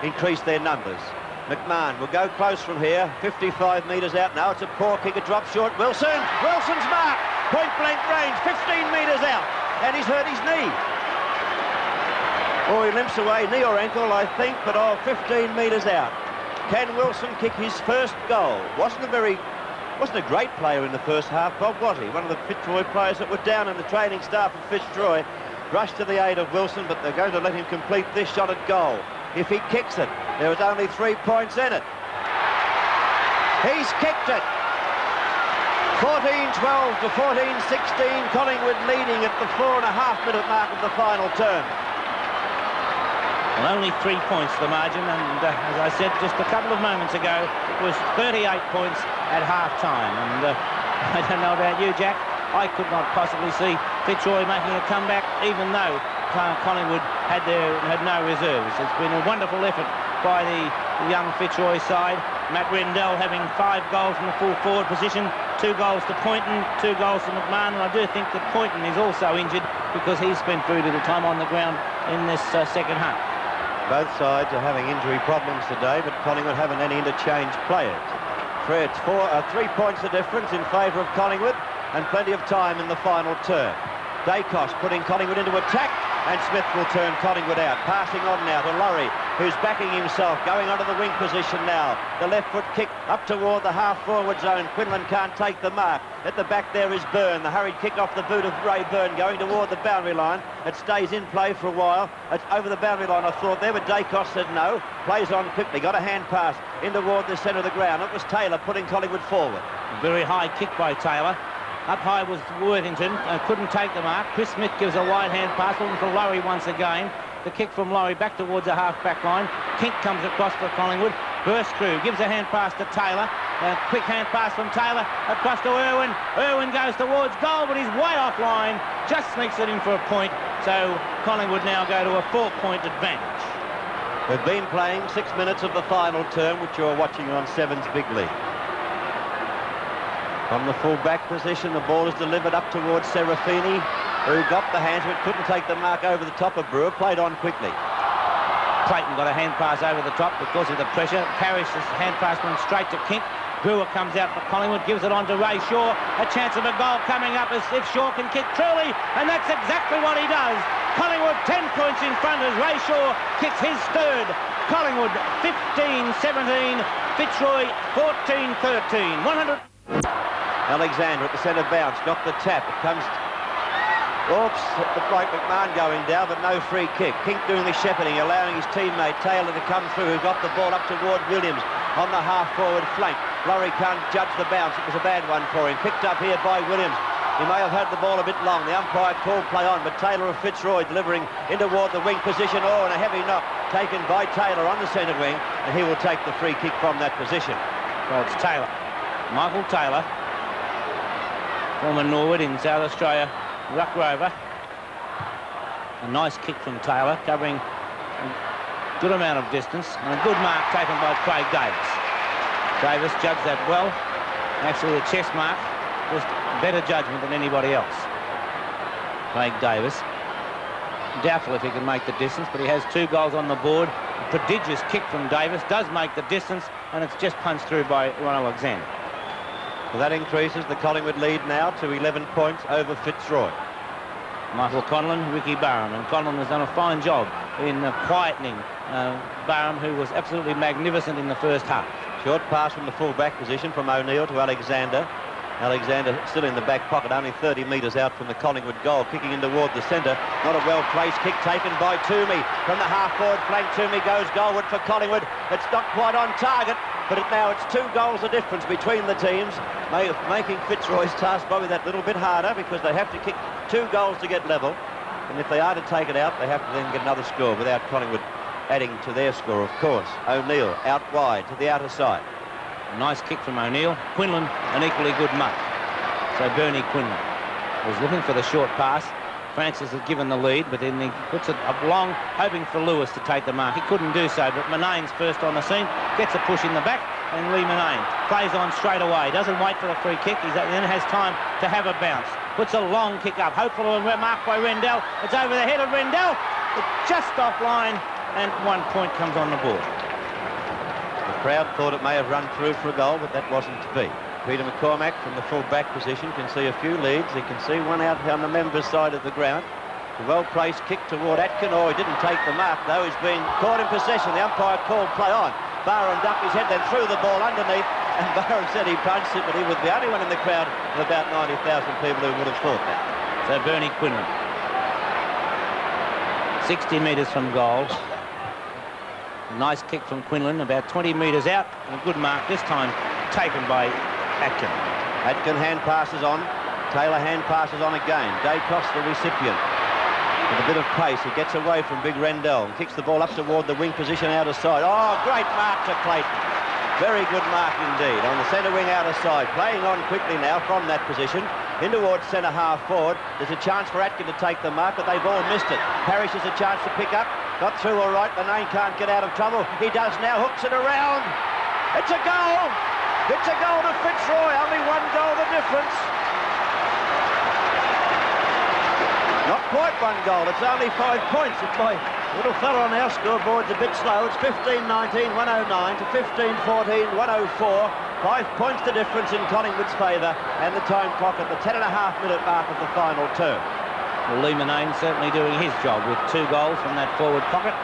increase their numbers. McMahon will go close from here, 55 metres out now. It's a poor kick, a drop short. Wilson's mark, point blank range, 15 metres out, and he's hurt his knee. Or he limps away, knee or ankle, I think, but 15 metres out. Can Wilson kick his first goal? Wasn't a great player in the first half, Bob, was he? One of the Fitzroy players that were down in the training staff of Fitzroy rushed to the aid of Wilson, but they're going to let him complete this shot at goal. If he kicks it, there was only 3 points in it. He's kicked it. 14-12 to 14-16, Collingwood leading at the 4.5-minute mark of the final term. Well, only 3 points the margin, and as I said just a couple of moments ago, it was 38 points at half-time. And I don't know about you, Jack, I could not possibly see Fitzroy making a comeback, even though Collingwood had no reserves. It's been a wonderful effort by the young Fitzroy side. Matt Rendell having 5 goals in the full forward position, 2 goals to Poynton, 2 goals to McMahon, and I do think that Poynton is also injured because he spent very little time on the ground in this second half. Both sides are having injury problems today, but Collingwood haven't any interchange players. It's 3 points the difference in favour of Collingwood, and plenty of time in the final term. Dacos putting Collingwood into attack, and Smith will turn Collingwood out. Passing on now to Laurie, who's backing himself, going onto the wing position now. The left foot kick up toward the half-forward zone. Quinlan can't take the mark. At the back there is Byrne. The hurried kick off the boot of Ray Byrne, going toward the boundary line. It stays in play for a while. It's over the boundary line, I thought there, but Dacos said no. Plays on quickly, got a hand pass in toward the centre of the ground. It was Taylor putting Collingwood forward. A very high kick by Taylor. Up high was Worthington, couldn't take the mark. Chris Smith gives a wide hand pass, looking for Laurie once again. The kick from Laurie back towards the half-back line. Kink comes across for Collingwood. Burstrew gives a hand pass to Taylor. A quick hand pass from Taylor across to Irwin. Irwin goes towards goal, but he's way offline. Just sneaks it in for a point. So Collingwood now go to a 4-point advantage. We've been playing 6 minutes of the final term, which you're watching on 7's Big League. From the full-back position, the ball is delivered up towards Serafini, who got the hands but couldn't take the mark over the top of Brewer. Played on quickly. Clayton got a hand pass over the top because of the pressure. Parrish's hand pass went straight to Kink. Brewer comes out for Collingwood, gives it on to Ray Shaw. A chance of a goal coming up as if Shaw can kick truly, and that's exactly what he does. Collingwood 10 points in front as Ray Shaw kicks his third. Collingwood 15-17, Fitzroy 14-13. 100. Alexander at the centre bounce, got the tap. It comes. Oops, it looked like McMahon going down, but no free kick. Kink doing the shepherding, allowing his teammate Taylor to come through, who got the ball up toward Williams on the half-forward flank. Laurie can't judge the bounce. It was a bad one for him. Picked up here by Williams. He may have had the ball a bit long. The umpire called play on, but Taylor of Fitzroy delivering in toward the wing position. And a heavy knock taken by Taylor on the centre wing, and he will take the free kick from that position. Well, it's Taylor. Michael Taylor, former Norwood in South Australia, ruck rover. A nice kick from Taylor, covering a good amount of distance, and a good mark taken by Craig Davis. Davis judged that well. Actually, the chest mark was better judgment than anybody else. Craig Davis. Doubtful if he can make the distance, but he has 2 goals on the board. A prodigious kick from Davis does make the distance, and it's just punched through by Ron Alexander. So that increases the Collingwood lead now to 11 points over Fitzroy. Michael Conlon, Ricky Barham, and Conlon has done a fine job in quietening Barham, who was absolutely magnificent in the first half. Short pass from the full-back position from O'Neill to Alexander. Alexander still in the back pocket, only 30 metres out from the Collingwood goal, kicking in toward the centre. Not a well-placed kick taken by Toomey. From the half-forward flank, Toomey goes goalward for Collingwood. It's not quite on target, but now it's 2 goals the difference between the teams, making Fitzroy's task probably that little bit harder, because they have to kick 2 goals to get level. And if they are to take it out, they have to then get another score without Collingwood adding to their score, of course. O'Neill out wide to the outer side. A nice kick from O'Neill. Quinlan, an equally good mark. So Bernie Quinlan was looking for the short pass. Francis has given the lead, but then he puts it up long, hoping for Lewis to take the mark. He couldn't do so, but Manane's first on the scene, gets a push in the back, and Lee Manane plays on straight away. Doesn't wait for the free kick. He then has time to have a bounce. Puts a long kick up. Hopeful of a mark by Rendell. It's over the head of Rendell. It's just offline, and 1 point comes on the board. The crowd thought it may have run through for a goal, but that wasn't to be. Peter McCormack from the full-back position can see a few leads. He can see one out on the members' side of the ground. A well-placed kick toward Atkin. Oh, he didn't take the mark, though. He's been caught in possession. The umpire called play on. Barham ducked his head, then threw the ball underneath, and Barham said he punched it, but he was the only one in the crowd of about 90,000 people who would have thought that. So Bernie Quinlan. 60 metres from goal. Nice kick from Quinlan, about 20 metres out, and a good mark this time taken by Atkin. Atkin hand passes on. Taylor hand passes on again. Dacos the recipient. With a bit of pace, he gets away from Big Rendell and kicks the ball up toward the wing position outer side. Oh, great mark to Clayton. Very good mark indeed on the centre wing outer side. Playing on quickly now from that position. In towards centre half forward. There's a chance for Atkin to take the mark, but they've all missed it. Parrish has a chance to pick up. Got through all right. Manane can't get out of trouble. He does now. Hooks it around. It's a goal. It's a goal to Fitzroy. Only 1 goal the difference. Not quite 1 goal. It's only 5 points. If my little fella on our scoreboard's a bit slow, it's 15-19, 109 to 15-14, 104. 5 points the difference in Collingwood's favour, and the time clock at the 10.5-minute mark of the final term. Well, Lee Manane certainly doing his job with 2 goals from that forward pocket.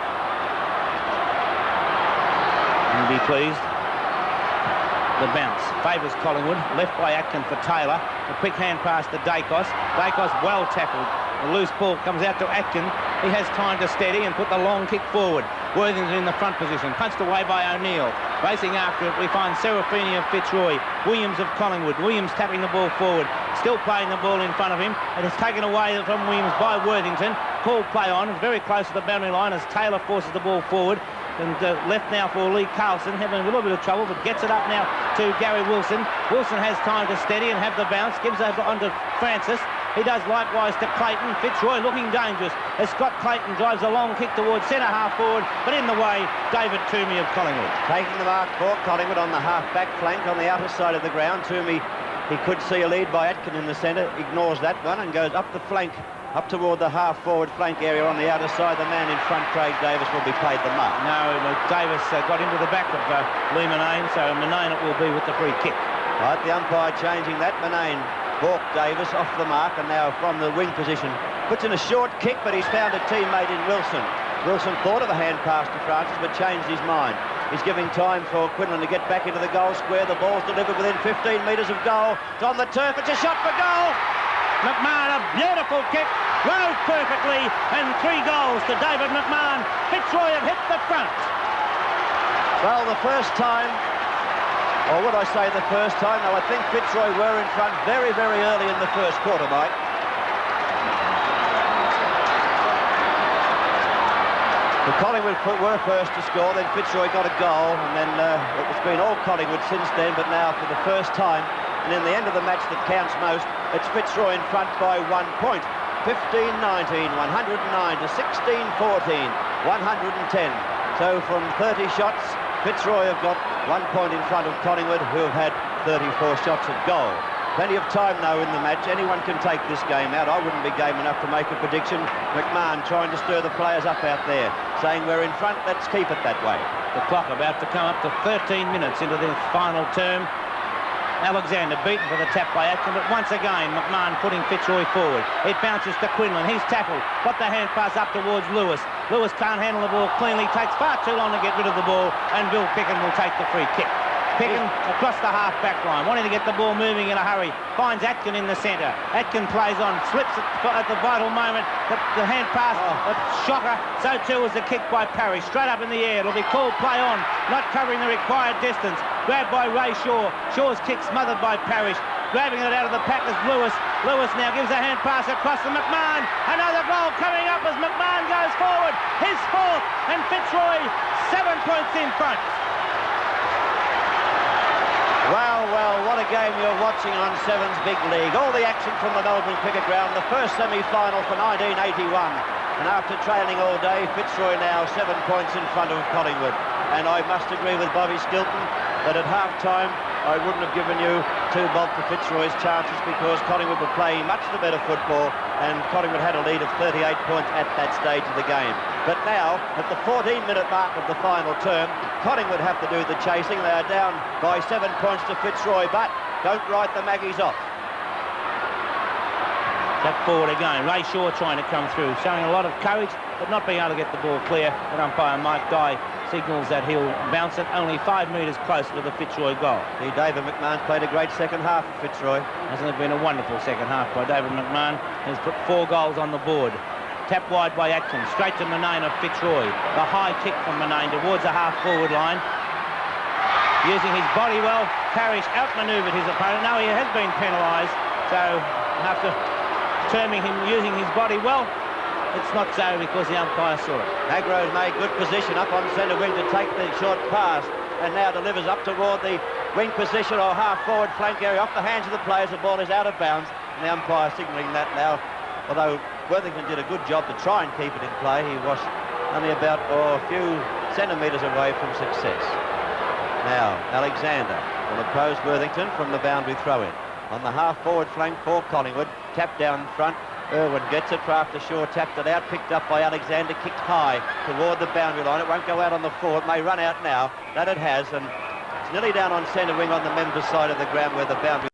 And be pleased. The bounce favours Collingwood, left by Atkin for Taylor. A quick hand pass to Dacos. Dacos well tackled. The loose ball comes out to Atkin. He has time to steady and put the long kick forward. Worthington in the front position, punched away by O'Neill. Racing after it, we find Serafini of Fitzroy, Williams of Collingwood. Williams tapping the ball forward, still playing the ball in front of him. It is taken away from Williams by Worthington. Called play on, very close to the boundary line as Taylor forces the ball forward. And left now for Lee Carlson, having a little bit of trouble, but gets it up now to Gary Wilson. Wilson has time to steady and have the bounce, gives it on to Francis. He does likewise to Clayton. Fitzroy looking dangerous as Scott Clayton drives a long kick towards centre half forward, but in the way, David Toomey of Collingwood. Taking the mark for Collingwood on the half-back flank on the outer side of the ground. Toomey, he could see a lead by Atkin in the centre, ignores that one and goes up the flank, up toward the half-forward flank area on the outer side. The man in front, Craig Davis, will be paid the mark. No, Davis got into the back of Lee Manane, so Manane it will be with the free kick. Right, the umpire changing that. Manane walked Davis off the mark, and now from the wing position puts in a short kick, but he's found a teammate in Wilson. Wilson thought of a hand pass to Francis, but changed his mind. He's giving time for Quinlan to get back into the goal square. The ball's delivered within 15 metres of goal. It's on the turf. It's a shot for goal. McMahon, a beautiful kick, rode perfectly, and 3 goals to David McMahon. Fitzroy have hit the front. Well, the first time, or would I say the first time? No, I think Fitzroy were in front very, very early in the first quarter, Mike. The Collingwood were first to score, then Fitzroy got a goal, and then it's been all Collingwood since then, but now for the first time, and in the end of the match that counts most, It's Fitzroy in front by 1 point. 15-19, 109 to 16-14, 110. So from 30 shots, Fitzroy have got 1 point in front of Collingwood, who have had 34 shots at goal. Plenty of time, though, in the match. Anyone can take this game out. I wouldn't be game enough to make a prediction. McMahon trying to stir the players up out there, saying we're in front, let's keep it that way. The clock about to come up to 13 minutes into the final term. Alexander beaten for the tap by Atkin, but once again, McMahon putting Fitzroy forward. It bounces to Quinlan. He's tackled. Got the hand pass up towards Lewis. Lewis can't handle the ball cleanly. Takes far too long to get rid of the ball, and Bill Picken will take the free kick. Picken across the half-back line, wanting to get the ball moving in a hurry. Finds Atkin in the centre. Atkin plays on, slips at the vital moment. The hand pass, a shocker. So too was the kick by Parrish. Straight up in the air. It'll be called play on, not covering the required distance. Grabbed by Ray Shaw. Shaw's kick smothered by Parrish. Grabbing it out of the pack is Lewis. Lewis now gives a hand pass across to McMahon. Another goal coming up as McMahon goes forward. His fourth, and Fitzroy 7 points in front. Well, well, what a game you're watching on Sevens Big League. All the action from the Melbourne Cricket Ground, the first semi-final for 1981. And after trailing all day, Fitzroy now 7 points in front of Collingwood. And I must agree with Bobby Stilton that at half-time, I wouldn't have given you 2 bob for Fitzroy's chances because Collingwood were playing much the better football and Collingwood had a lead of 38 points at that stage of the game. But now, at the 14-minute mark of the final term, Collingwood have to do the chasing. They are down by 7 points to Fitzroy, but don't write the Maggies off. Back forward again. Ray Shaw trying to come through, showing a lot of courage, but not being able to get the ball clear. And umpire Mike Dye signals that he'll bounce it only 5 metres closer to the Fitzroy goal. David McMahon played a great second half for Fitzroy. Hasn't it been a wonderful second half by David McMahon? He's put 4 goals on the board. Tap wide by Atkins, straight to Manane of Fitzroy. The high kick from Manane towards the half-forward line. Using his body well, Parrish outmanoeuvred his opponent. No, he has been penalised, so after terming him using his body well, it's not so because the umpire saw it. Agro's made good position up on centre wing to take the short pass and now delivers up toward the wing position or half-forward flank area off the hands of the players. The ball is out of bounds and the umpire signalling that now. Although Worthington did a good job to try and keep it in play, he was only about a few centimetres away from success. Now, Alexander will oppose Worthington from the boundary throw-in. On the half-forward flank for Collingwood, tap down front. Irwin gets it for after Shaw tapped it out, picked up by Alexander, kicked high toward the boundary line. It won't go out on the floor. It may run out now. That it has, and it's nearly down on centre wing on the members' side of the ground where the boundary.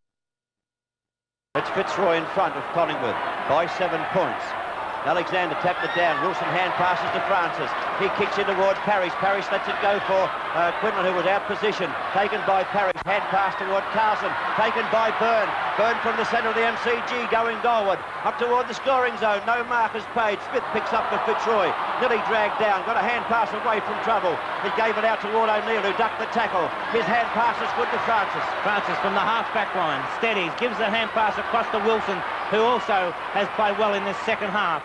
It's Fitzroy in front of Collingwood by 7 points. Alexander tapped it down. Wilson hand passes to Francis. He kicks in towards Parrish. Parrish lets it go for Quinlan, who was out position. Taken by Parrish. Hand pass toward Carlson. Taken by Byrne. Byrne from the centre of the MCG going goalward. Up toward the scoring zone. No markers paid. Smith picks up for Fitzroy. Nearly dragged down. Got a hand pass away from trouble. He gave it out toward O'Neill, who ducked the tackle. His hand pass is good to Francis. Francis from the half-back line. Steadies. Gives the hand pass across to Wilson, who also has played well in this second half.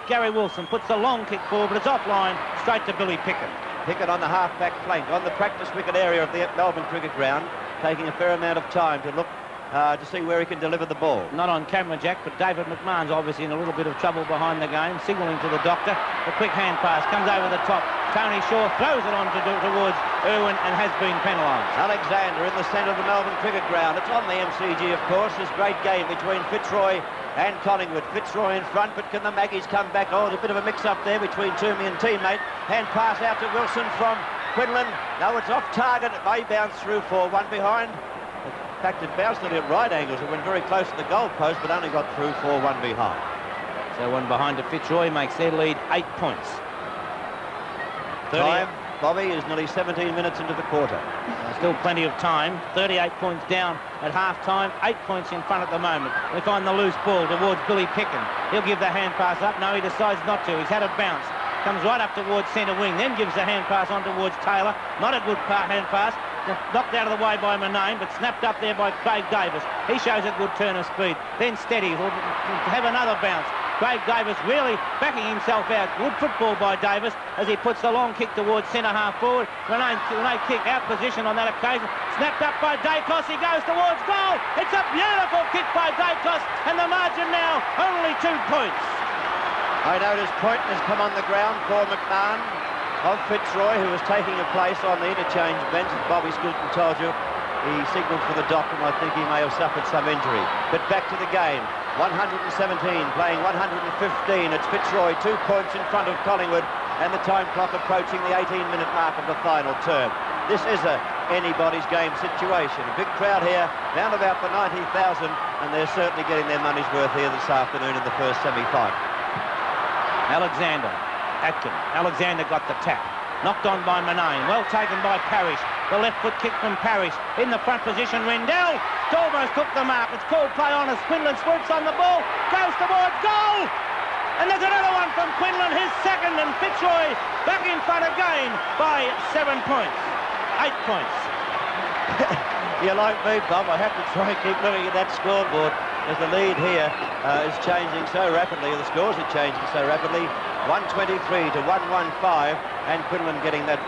Gary Wilson puts the long kick forward, but it's offline, straight to Billy Pickett. Pickett on the half-back flank, on the practice wicket area of the Melbourne Cricket Ground, taking a fair amount of time to look to see where he can deliver the ball. Not on camera, Jack, but David McMahon's obviously in a little bit of trouble behind the game, signalling to the doctor. The quick hand pass comes over the top. Tony Shaw throws it on towards Irwin and has been penalised. Alexander in the centre of the Melbourne Cricket Ground. It's on the MCG, of course. This great game between Fitzroy and Collingwood. Fitzroy in front, but can the Maggies come back? Oh, there's a bit of a mix-up there between Toomey and teammate. Hand pass out to Wilson from Quinlan. No, it's off target. It may bounce through for one behind. In fact, it bounced at right angles. It went very close to the goal post, but only got through for one behind. So one behind to Fitzroy makes their lead 8 points. Time, Bobby, is nearly 17 minutes into the quarter. Still plenty of time. 38 points down at half-time. 8 points in front at the moment. They find the loose ball towards Billy Picken. He'll give the hand pass up. No, he decides not to. He's had a bounce. Comes right up towards centre wing, then gives the hand pass on towards Taylor. Not a good hand pass. Knocked out of the way by Manane, but snapped up there by Craig Davis. He shows a good turn of speed. Then steady. Will have another bounce. Craig Davis really backing himself out. Good football by Davis as he puts the long kick towards centre half forward. Renee kick out position on that occasion. Snapped up by Dacos. He goes towards goal. It's a beautiful kick by Dacos, and the margin now only 2 points. I notice Poynton has come on the ground for McMahon of Fitzroy, who was taking a place on the interchange bench, as Bobby Skilton told you. He signalled for the doctor, and I think he may have suffered some injury. But back to the game. 117, playing 115. It's Fitzroy, 2 points in front of Collingwood, and the time clock approaching the 18-minute mark of the final term. This is a anybody's game situation. A big crowd here, round about the 90,000, and they're certainly getting their money's worth here this afternoon in the first semi-final. Alexander, Atkin. Alexander got the tap. Knocked on by Manane. Well taken by Parrish. The left foot kick from Parrish. In the front position, Rendell. Almost took the mark. It's called play on as Quinlan swoops on the ball. Goes towards goal. And there's another one from Quinlan, his second, and Fitzroy back in front again by 7 points. 8 points. You like me, Bob? I have to try and keep looking at that scoreboard as the lead here is changing so rapidly. The scores are changing so rapidly. 123 to 115, and Quinlan getting that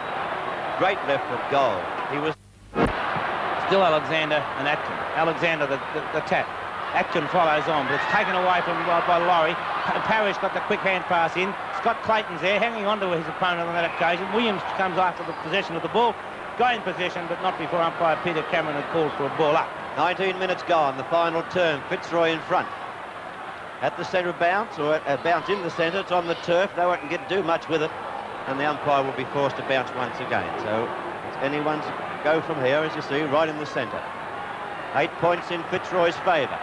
great left foot goal. He was still Alexander and Atkin. Alexander the tap. Atkin follows on, but it's taken away from by Laurie. Parrish got the quick hand pass in. Scott Clayton's there, hanging on to his opponent on that occasion. Williams comes after the possession of the ball. Got in possession, but not before umpire Peter Cameron had called for a ball up. 19 minutes gone, the final term. Fitzroy in front. At the centre bounce, or a bounce in the centre. It's on the turf. No one can do much with it. And the umpire will be forced to bounce once again. So it's anyone's go from here, as you see, right in the centre. 8 points in Fitzroy's favour.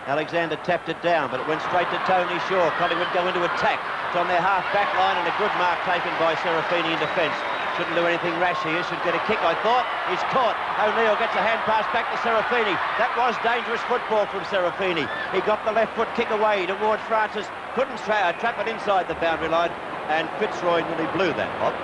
Alexander tapped it down, but it went straight to Tony Shaw. Collingwood go into attack. It's on their half-back line, and a good mark taken by Serafini in defence. Shouldn't do anything rash here. Should get a kick, I thought. He's caught. O'Neill gets a hand pass back to Serafini. That was dangerous football from Serafini. He got the left foot kick away towards Francis. Couldn't trap it inside the boundary line, and Fitzroy nearly blew that, Bob.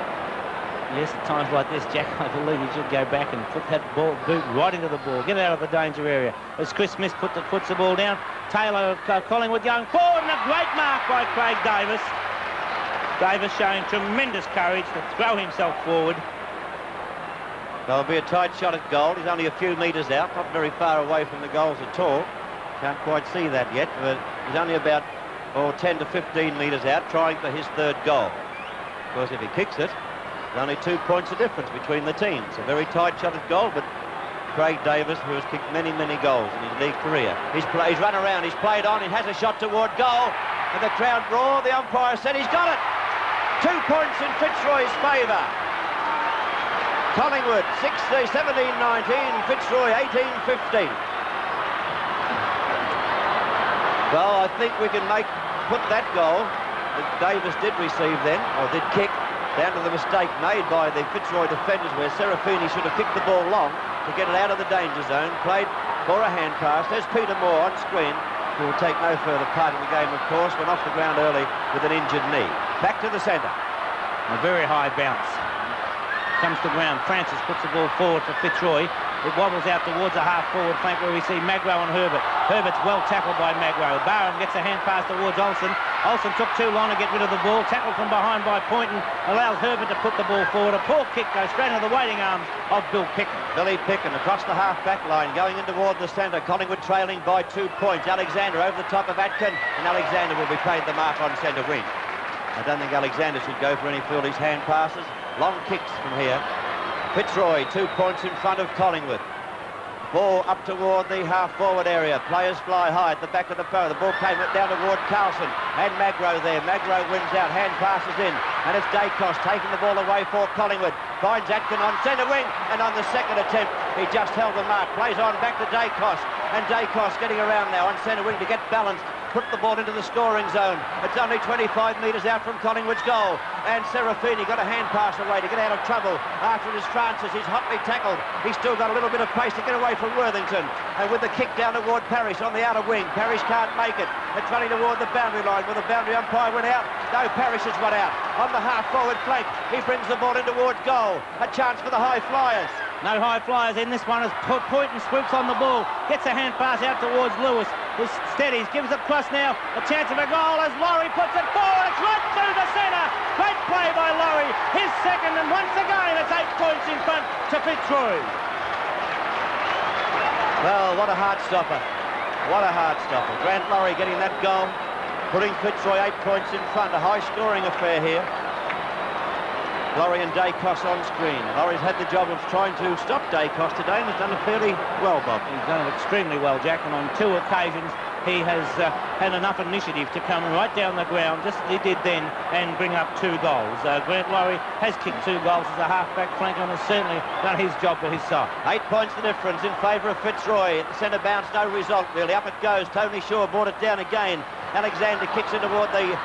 Yes, at times like this, Jack, I believe he should go back and put that ball, boot right into the ball. Get out of the danger area. As Chris Smith puts the ball down, Taylor of Collingwood going forward, and a great mark by Craig Davis. Davis showing tremendous courage to throw himself forward. There'll be a tight shot at goal. He's only a few metres out, not very far away from the goals at all. Can't quite see that yet, but he's only about 10 to 15 metres out, trying for his third goal. Of course, if he kicks it, there's only 2 points of difference between the teams. A very tight shot at goal, but Craig Davis, who has kicked many, many goals in his league career, he's run around, he's played on, he has a shot toward goal, and the crowd roar. The umpire said he's got it. 2 points in Fitzroy's favour. Collingwood 17-19, Fitzroy 18-15. Well, I think we can put that goal that Davis did receive then, or did kick, down to the mistake made by the Fitzroy defenders, where Serafini should have kicked the ball long to get it out of the danger zone. Played for a hand pass. There's Peter Moore on screen, who will take no further part in the game, of course. Went off the ground early with an injured knee. Back to the centre. A very high bounce. Comes to ground. Francis puts the ball forward for Fitzroy. It wobbles out towards the half-forward flank where we see Magro and Herbert. Herbert's well tackled by Magro. Barham gets a hand pass towards Olsen. Olsen took too long to get rid of the ball. Tackled from behind by Poynton. Allows Herbert to put the ball forward. A poor kick goes straight into the waiting arms of Bill Picken. Billy Picken across the half-back line, going in toward the centre. Collingwood trailing by 2 points. Alexander over the top of Atkin, and Alexander will be paid the mark on centre wing. I don't think Alexander should go for any fieldies hand passes. Long kicks from here. Fitzroy, 2 points in front of Collingwood. Ball up toward the half-forward area. Players fly high at the back of the post. The ball came down toward Carlson and Magro there. Magro wins out. Hand passes in. And it's Dacos taking the ball away for Collingwood. Finds Atkin on centre wing. And on the second attempt, he just held the mark. Plays on back to Dacos. And Dacos getting around now on centre wing to get balanced. Put the ball into the scoring zone. It's only 25 metres out from Collingwood's goal. And Serafini got a hand pass away to get out of trouble. After it is Francis, he's hotly tackled. He's still got a little bit of pace to get away from Worthington. And with the kick down toward Parrish on the outer wing. Parrish can't make it. It's running toward the boundary line where the boundary umpire went out. No, Parrish has run out. On the half-forward flank, he brings the ball in towards goal. A chance for the high flyers. No high flyers in this one as Poynton swoops on the ball. Gets a hand pass out towards Lewis. He steadies, gives it across now. A chance of a goal as Laurie puts it forward. It's right through the centre. Great play by Laurie. His second, and once again it's 8 points in front to Fitzroy. Well, what a heart stopper. What a heart stopper. Grant Laurie getting that goal, putting Fitzroy 8 points in front. A high-scoring affair here. Laurie and Dacos on screen. Laurie's had the job of trying to stop Dacos today and has done it fairly well, Bob. He's done it extremely well, Jack, and on 2 occasions he has had enough initiative to come right down the ground, just as he did then, and bring up 2 goals. Grant Laurie has kicked 2 goals as a half-back flank and has certainly done his job for his side. 8 points the difference in favour of Fitzroy. At the centre bounce, no result really. Up it goes. Tony Shaw brought it down again. Alexander kicks it toward the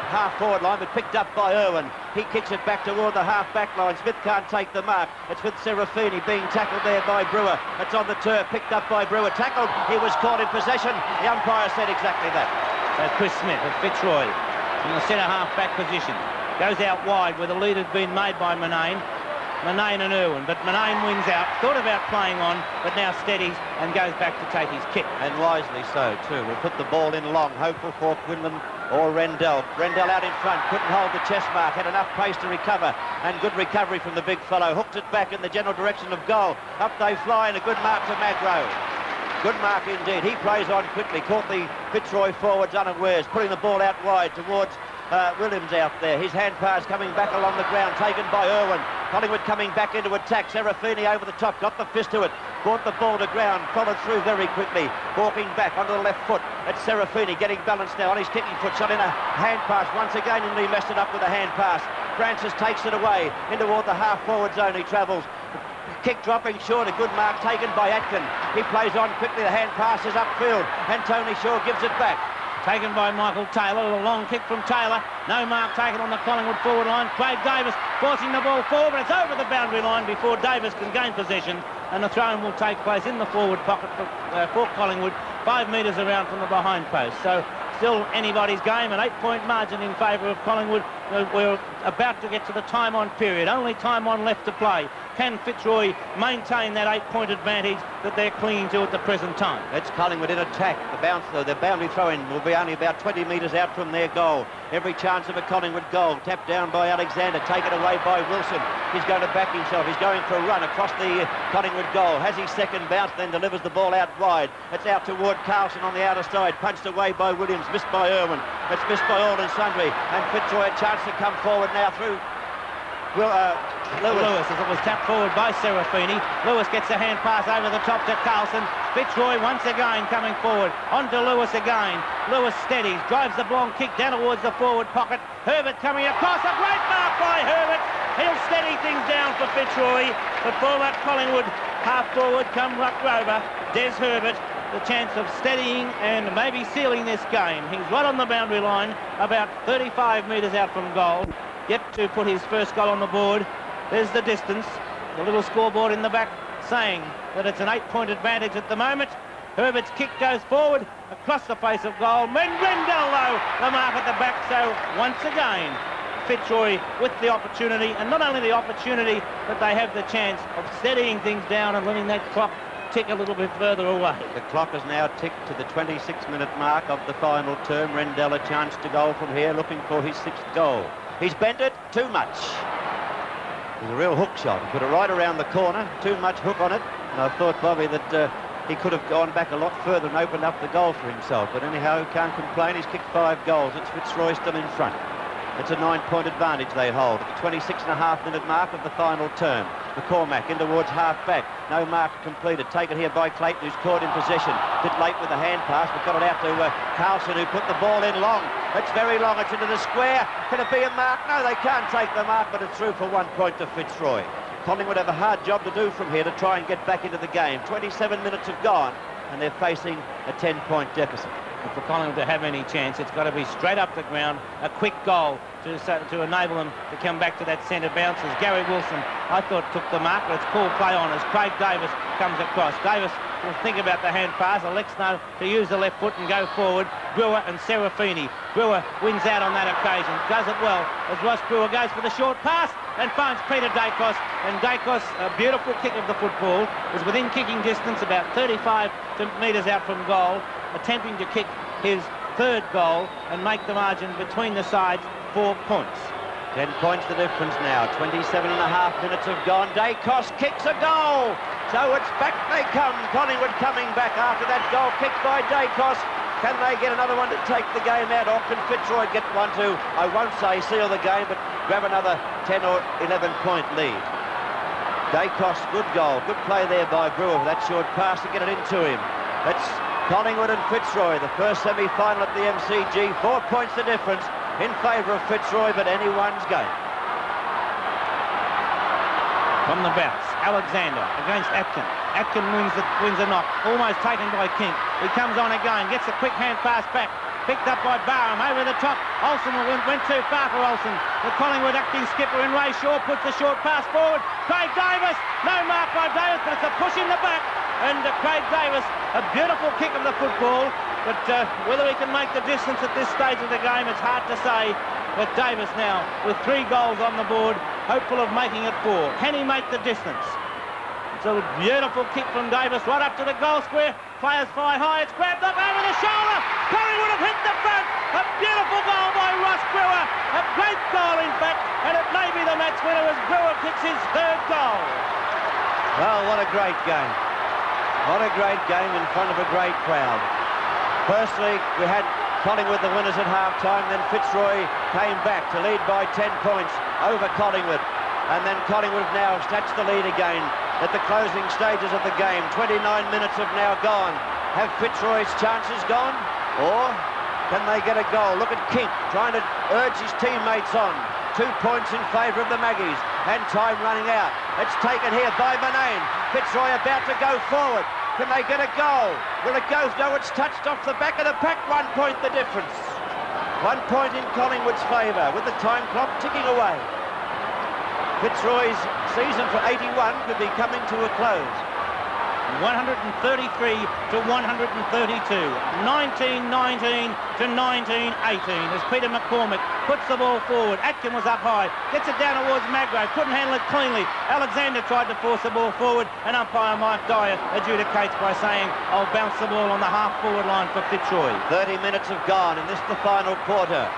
half-forward line, but picked up by Irwin. He kicks it back toward the half-back line. Smith can't take the mark. It's with Serafini being tackled there by Brewer. It's on the turf, picked up by Brewer. Tackled. He was caught in possession. The umpire said exactly that. So Chris Smith of Fitzroy in the centre half-back position. Goes out wide where the lead had been made by Manane and Irwin, but Manane wins out, thought about playing on, but now steadies and goes back to take his kick. And wisely so, too. We'll put the ball in long, hopeful for Quinlan or Rendell. Rendell out in front, couldn't hold the chest mark, had enough pace to recover, and good recovery from the big fellow. Hooked it back in the general direction of goal. Up they fly, and a good mark to Magro. Good mark indeed. He plays on quickly, caught the Fitzroy forwards unawares, putting the ball out wide towards Williams out there. His hand pass coming back along the ground, taken by Irwin. Collingwood coming back into attack. Serafini over the top, got the fist to it, brought the ball to ground, followed through very quickly, walking back onto the left foot. It's Serafini getting balanced now on his kicking foot, shot in a hand pass once again, and he messed it up with a hand pass. Francis takes it away into toward the half-forward zone. He travels. Kick dropping short, a good mark taken by Atkin. He plays on quickly, the hand pass is upfield, and Tony Shaw gives it back. Taken by Michael Taylor, a long kick from Taylor. No mark taken on the Collingwood forward line. Craig Davis forcing the ball forward, but it's over the boundary line before Davis can gain possession, and the throw-in will take place in the forward pocket for Collingwood, 5 metres around from the behind post. So still anybody's game, an 8-point margin in favour of Collingwood. We're about to get to the time-on period. Only time-on left to play. Can Fitzroy maintain that 8-point advantage that they're clinging to at the present time? It's Collingwood in attack. The boundary throw-in will be only about 20 metres out from their goal. Every chance of a Collingwood goal. Tapped down by Alexander, taken away by Wilson. He's going to back himself. He's going for a run across the Collingwood goal. Has his second bounce, then delivers the ball out wide. It's out toward Carlson on the outer side. Punched away by Williams, missed by Irwin. It's missed by all and sundry. And Fitzroy a chance to come forward now through Lewis, as it was tapped forward by Serafini. Lewis gets a hand pass over the top to Carlson. Fitzroy once again coming forward. On to Lewis again. Lewis steadies, drives the long kick down towards the forward pocket. Herbert coming across. A great mark by Herbert. He'll steady things down for Fitzroy. But for that Collingwood half forward come ruck rover, Des Herbert, the chance of steadying and maybe sealing this game. He's right on the boundary line, about 35 metres out from goal. Yet to put his first goal on the board. There's the distance. The little scoreboard in the back saying that it's an 8-point advantage at the moment. Herbert's kick goes forward across the face of goal. Rendell, though, the mark at the back. So once again, Fitzroy with the opportunity, and not only the opportunity, but they have the chance of steadying things down and letting that clock tick a little bit further away. The clock has now ticked to the 26-minute mark of the final term. Rendell a chance to goal from here, looking for his 6th goal. He's bent it too much. It was a real hook shot. He put it right around the corner. Too much hook on it. And I thought, Bobby, that he could have gone back a lot further and opened up the goal for himself. But anyhow, can't complain. He's kicked 5 goals. It's Fitzroy still in front. It's a 9-point advantage they hold at the 26.5-minute mark of the final term. McCormack in towards half-back. No mark completed. Taken here by Clayton, who's caught in possession. Bit late with the hand pass, but got it out to Carlson, who put the ball in long. It's very long. It's into the square. Can it be a mark? No, they can't take the mark, but it's through for 1 point to Fitzroy. Collingwood have a hard job to do from here to try and get back into the game. 27 minutes have gone, and they're facing a 10-point deficit. And for Collingwood to have any chance, it's got to be straight up the ground, a quick goal to enable them to come back to that centre bounce. As Gary Wilson, I thought, took the mark, but it's called play on as Craig Davis comes across. Davis will think about the hand pass, elects now to use the left foot and go forward. Brewer and Serafini. Brewer wins out on that occasion, does it well as Ross Brewer goes for the short pass and finds Peter Dacos. And Dacos, a beautiful kick of the football, was within kicking distance, about 35 metres out from goal. attempting to kick his third goal and make the margin between the sides 4 points. 10 points the difference now. 27.5 minutes have gone. Dacos kicks a goal. So it's back they come. Collingwood coming back after that goal kicked by Dacos. Can they get another one to take the game out, or can Fitzroy get one to, I won't say seal the game, but grab another 10 or 11 point lead? Dacos, good goal. Good play there by Brewer for that short pass to get it into him. It's Collingwood and Fitzroy, the first semi-final at the MCG. 4 points the difference in favour of Fitzroy, but anyone's game. From the bounce, Alexander against Atkin. Atkin wins the knock, almost taken by King. He comes on again, gets a quick hand pass back, picked up by Barham over the top. Olsen went too far for Olsen. The Collingwood acting skipper in Ray Shaw puts the short pass forward. Craig Davis, no mark by Davis, but it's a push in the back. And Craig Davis, a beautiful kick of the football, but whether he can make the distance at this stage of the game, it's hard to say. But Davis now, with 3 goals on the board, hopeful of making it 4. Can he make the distance? It's a beautiful kick from Davis right up to the goal square. Players fly high, it's grabbed up over the shoulder. Collingwood have hit the front. A beautiful goal by Ross Brewer. A great goal, in fact, and it may be the match winner as Brewer kicks his 3rd goal. Well, what a great game. What a great game in front of a great crowd. Firstly, we had Collingwood the winners at half-time, then Fitzroy came back to lead by 10 points over Collingwood. And then Collingwood have now snatched the lead again at the closing stages of the game. 29 minutes have now gone. Have Fitzroy's chances gone? Or can they get a goal? Look at King trying to urge his teammates on. 2 points in favour of the Maggies. And time running out. It's taken here by Manane. Fitzroy about to go forward. Can they get a goal? Will it go? No, it's touched off the back of the pack. 1 point the difference. 1 point in Collingwood's favour with the time clock ticking away. Fitzroy's season for 81 could be coming to a close. 133 to 132. 19-19 to 19-18 as Peter McCormick puts the ball forward. Atkin was up high, gets it down towards Magro, couldn't handle it cleanly. Alexander tried to force the ball forward, and umpire Mike Dyer adjudicates by saying, I'll bounce the ball on the half-forward line for Fitzroy. 30 minutes have gone, and this is the final quarter.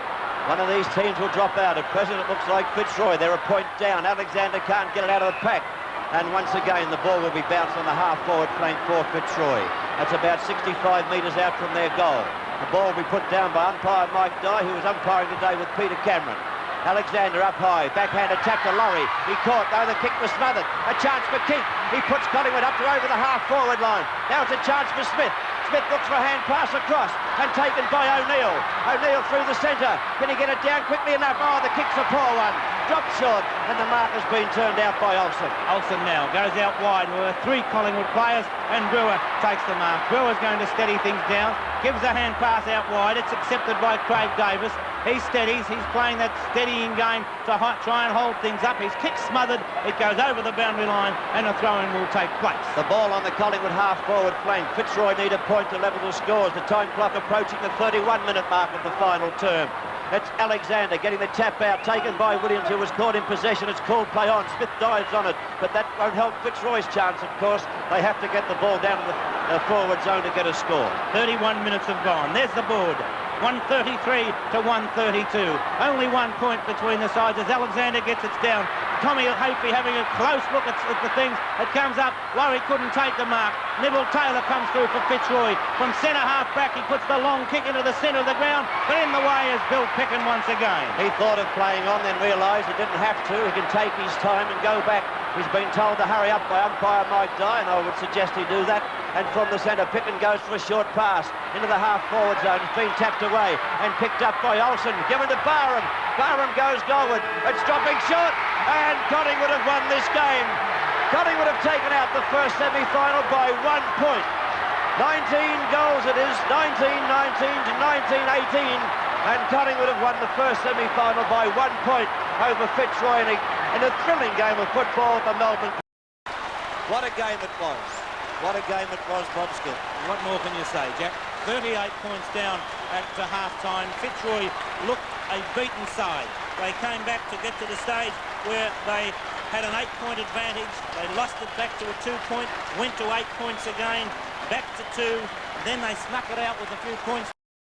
One of these teams will drop out. At present, it looks like Fitzroy. They're a point down. Alexander can't get it out of the pack. And once again, the ball will be bounced on the half-forward flank for Fitzroy. That's about 65 metres out from their goal. The ball will be put down by umpire Mike Dye, who was umpiring today with Peter Cameron. Alexander up high, backhanded tap to Laurie. He caught, though the kick was smothered. A chance for King. He puts Collingwood up to over the half-forward line. Now it's a chance for Smith. Smith looks for a hand pass across and taken by O'Neill. O'Neill through the centre. Can he get it down quickly enough? Oh, the kick's a poor one. Dropped short, and the mark has been turned out by Olsen. Olsen now goes out wide. There were 3 Collingwood players, and Brewer takes the mark. Brewer's going to steady things down. Gives a hand pass out wide. It's accepted by Craig Davis. He steadies. He's playing that steadying game to try and hold things up. His kick smothered. It goes over the boundary line, and a throw-in will take place. The ball on the Collingwood half-forward flank. Fitzroy need a point to level the scores. The time clock approaching the 31-minute mark of the final term. It's Alexander getting the tap out, taken by Williams, who was caught in possession. It's called play on. Smith dives on it, but that won't help Fitzroy's chance, of course. They have to get the ball down to the forward zone to get a score. 31 minutes have gone. There's the board. 133 to 132. Only 1 point between the sides as Alexander gets it down. Tommy Hapey having a close look at the things. It comes up. Laurie couldn't take the mark. Nibble Taylor comes through for Fitzroy. From centre half back, he puts the long kick into the centre of the ground. But in the way is Bill Picken once again. He thought of playing on, then realised he didn't have to. He can take his time and go back. He's been told to hurry up by umpire Mike Dye, and I would suggest he do that. And from the centre, Picken goes for a short pass into the half-forward zone. It's been tapped away and picked up by Olsen. Given to Barham. Barham goes goalward. It's dropping short, and Collingwood have won this game. Collingwood have taken out the first semi-final by 1 point. 19 goals it is, 19-19 to 19-18. And Collingwood have won the first semi-final by 1 point over Fitzroy in a thrilling game of football at the Melbourne. What a game it was. What a game it was, Bobskill. What more can you say, Jack? 38 points down at half-time. Fitzroy looked a beaten side. They came back to get to the stage where they had an 8-point advantage. They lost it back to a 2-point, went to 8 points again, back to 2, Then they snuck it out with a few points